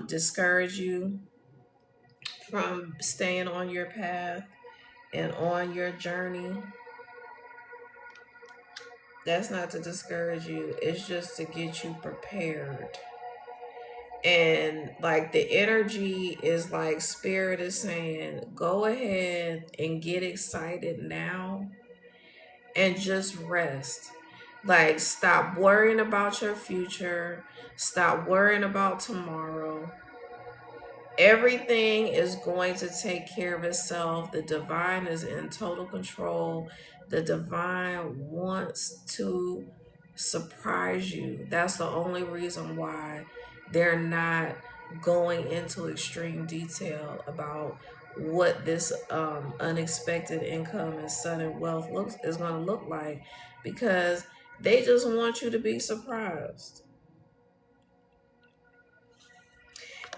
A: discourage you from staying on your path and on your journey. That's not to discourage you. It's just to get you prepared. And like the energy is like spirit is saying, go ahead and get excited now and just rest. Like, stop worrying about your future. Stop worrying about tomorrow. Everything is going to take care of itself. The divine is in total control. The divine wants to surprise you. That's the only reason why they're not going into extreme detail about what this unexpected income and sudden wealth is going to look like, because they just want you to be surprised.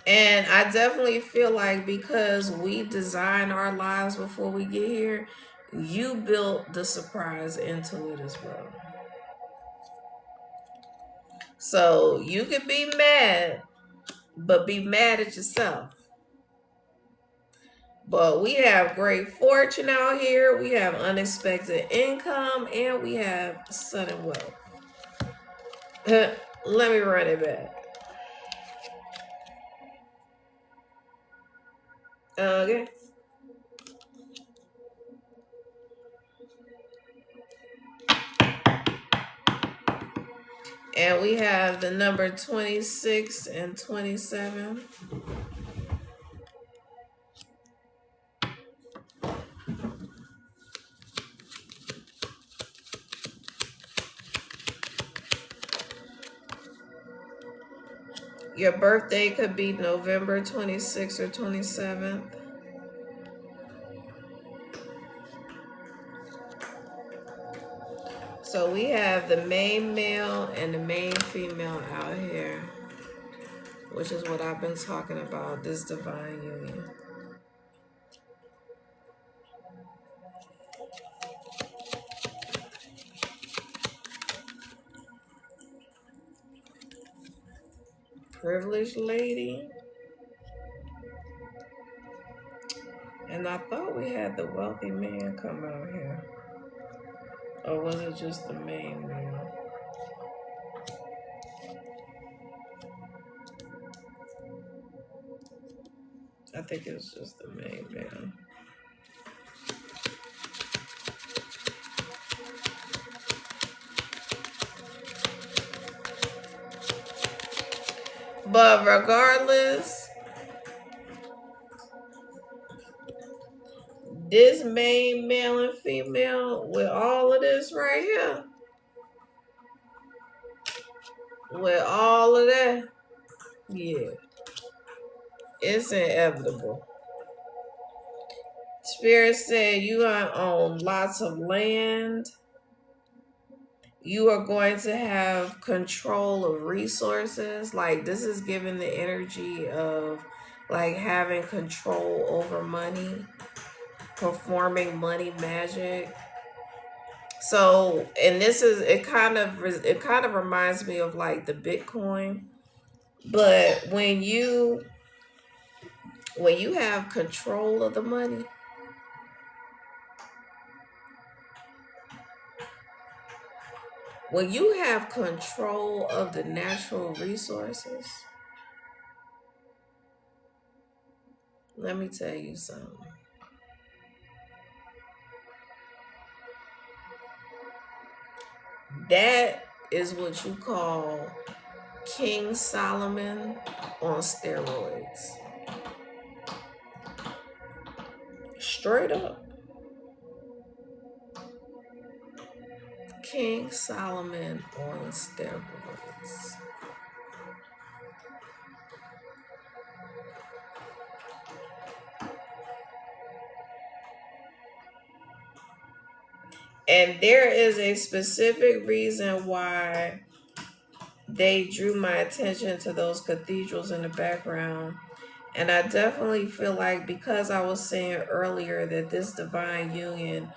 A: And I definitely feel like because we design our lives before we get here, you built the surprise into it as well. So you can be mad, but be mad at yourself. But we have great fortune out here. We have unexpected income, and we have sudden wealth. Let me run it back. Okay. And we have the number 26 and 27. Your birthday could be November 26th or 27th. So we have the main male and the main female out here, which is what I've been talking about, this divine union. Privileged lady. And I thought we had the wealthy man come out here. Or was it just the main male? I think it was just the main male. But regardless, this main male and female with all of this right here, with all of that, yeah, it's inevitable. Spirit said you gonna own lots of land. You are going to have control of resources. Like, this is giving the energy of like having control over money, performing money magic. So, and this is, it kind of reminds me of like the Bitcoin. But when you have control of the money, when you have control of the natural resources, let me tell you something. That is what you call King Solomon on steroids. Straight up. King Solomon on steroids. And there is a specific reason why they drew my attention to those cathedrals in the background. And I definitely feel like, because I was saying earlier that this divine union,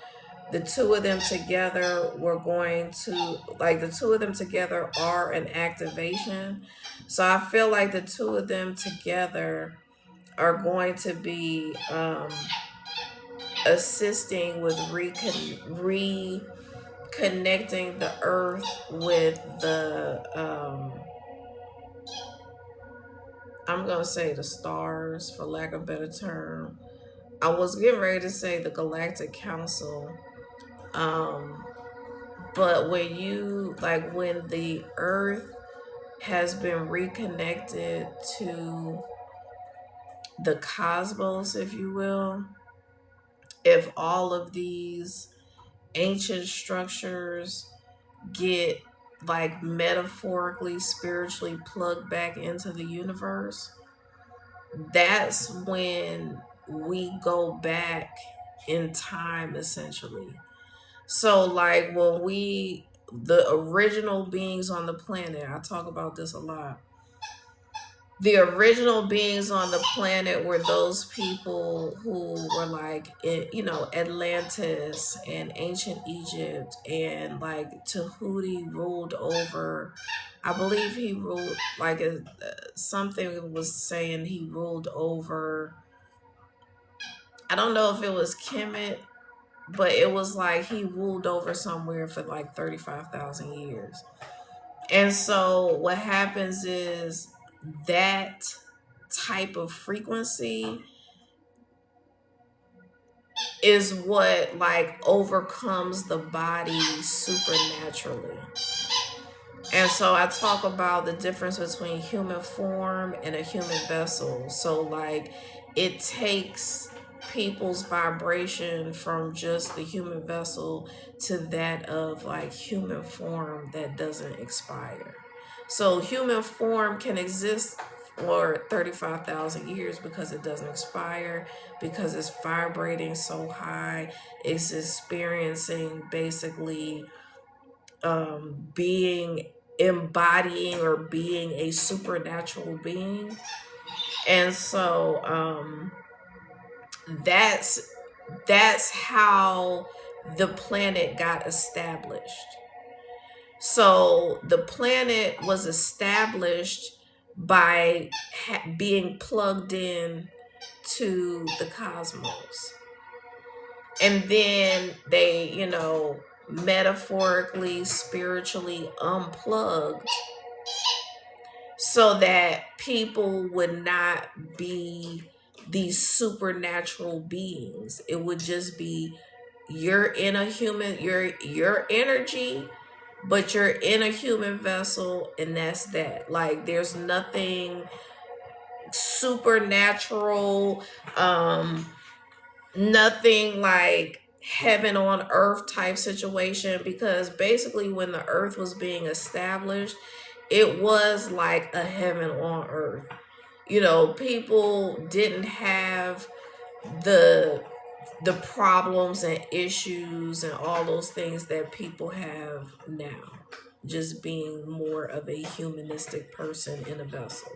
A: the two of them together were going to, like, the two of them together are an activation. So I feel like the two of them together are going to be assisting with reconnecting the earth with the I'm gonna say the stars, for lack of a better term. I was getting ready to say the Galactic Council. Um, but when the earth has been reconnected to the cosmos, if you will, if all of these ancient structures get, like, metaphorically, spiritually plugged back into the universe, that's when we go back in time, essentially. So, like, the original beings on the planet, I talk about this a lot. The original beings on the planet were those people who were like, Atlantis and ancient Egypt, and like Tahuti ruled over. I believe he ruled, like, something was saying he ruled over. I don't know if it was Kemet, but it was like he ruled over somewhere for like 35,000 years. And so what happens is that type of frequency is what, like, overcomes the body supernaturally. And so I talk about the difference between human form and a human vessel. So, like, it takes people's vibration from just the human vessel to that of, like, human form that doesn't expire. So human form can exist for 35,000 years because it doesn't expire, because it's vibrating so high, it's experiencing basically being embodying or being a supernatural being. And so that's how the planet got established. So the planet was established by being plugged in to the cosmos. And then they, metaphorically, spiritually unplugged so that people would not be these supernatural beings. It would just be, you're in a human, your energy, but you're in a human vessel, and that's that. Like, there's nothing supernatural, nothing like heaven on earth type situation, because basically when the earth was being established, it was like a heaven on earth. People didn't have the problems and issues and all those things that people have now, just being more of a humanistic person in a vessel.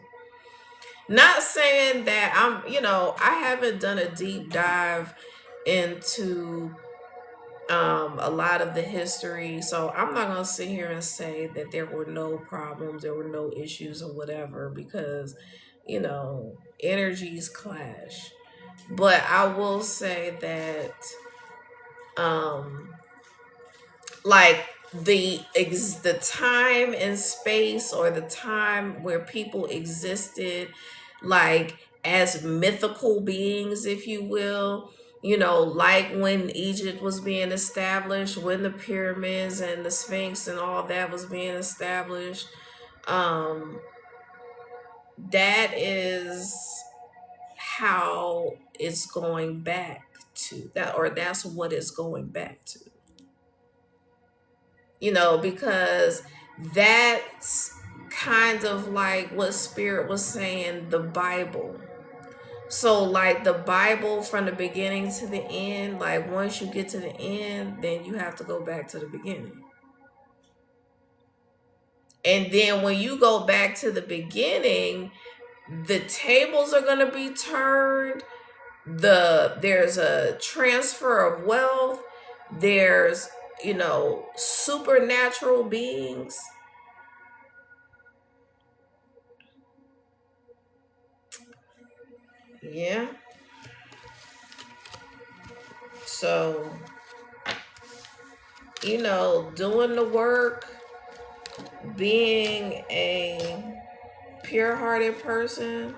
A: Not saying that I haven't done a deep dive into a lot of the history, so I'm not gonna sit here and say that there were no problems, there were no issues or whatever, because energies clash. But I will say that like the time and space, or the time where people existed, like, as mythical beings, if you will, like when Egypt was being established, when the pyramids and the Sphinx and all that was being established, um that is how it's going back to that, or that's what it's going back to, because that's kind of like what Spirit was saying, the Bible. So like the Bible from the beginning to the end, like once you get to the end, then you have to go back to the beginning. And then when you go back to the beginning, the tables are going to be turned. There's a transfer of wealth. There's, supernatural beings. Yeah. So, doing the work, being a pure-hearted person.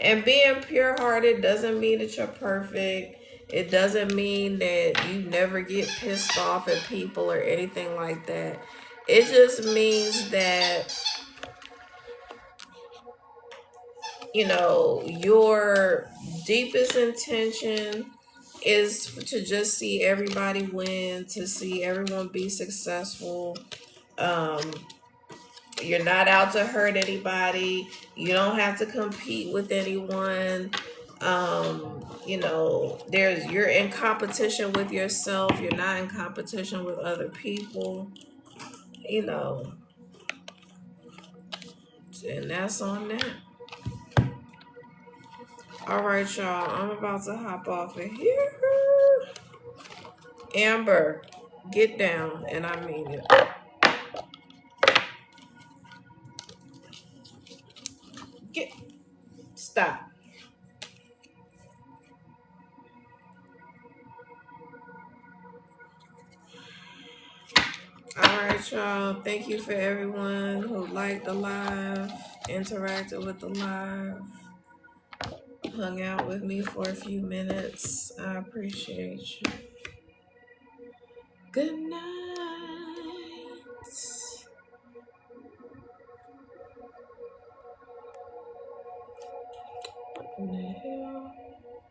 A: And being pure-hearted doesn't mean that you're perfect. It doesn't mean that you never get pissed off at people or anything like that. It just means that, your deepest intention is to just see everybody win, to see everyone be successful. Um, You're not out to hurt anybody. You don't have to compete with anyone. You're in competition with yourself. You're not in competition with other people. You know, and that's on that. All right, y'all. I'm about to hop off of here. Amber, get down, and I mean it. Get stop. All right, y'all. Thank you for everyone who liked the live, interacted with the live, hung out with me for a few minutes. I appreciate you. Good night. What in the hell?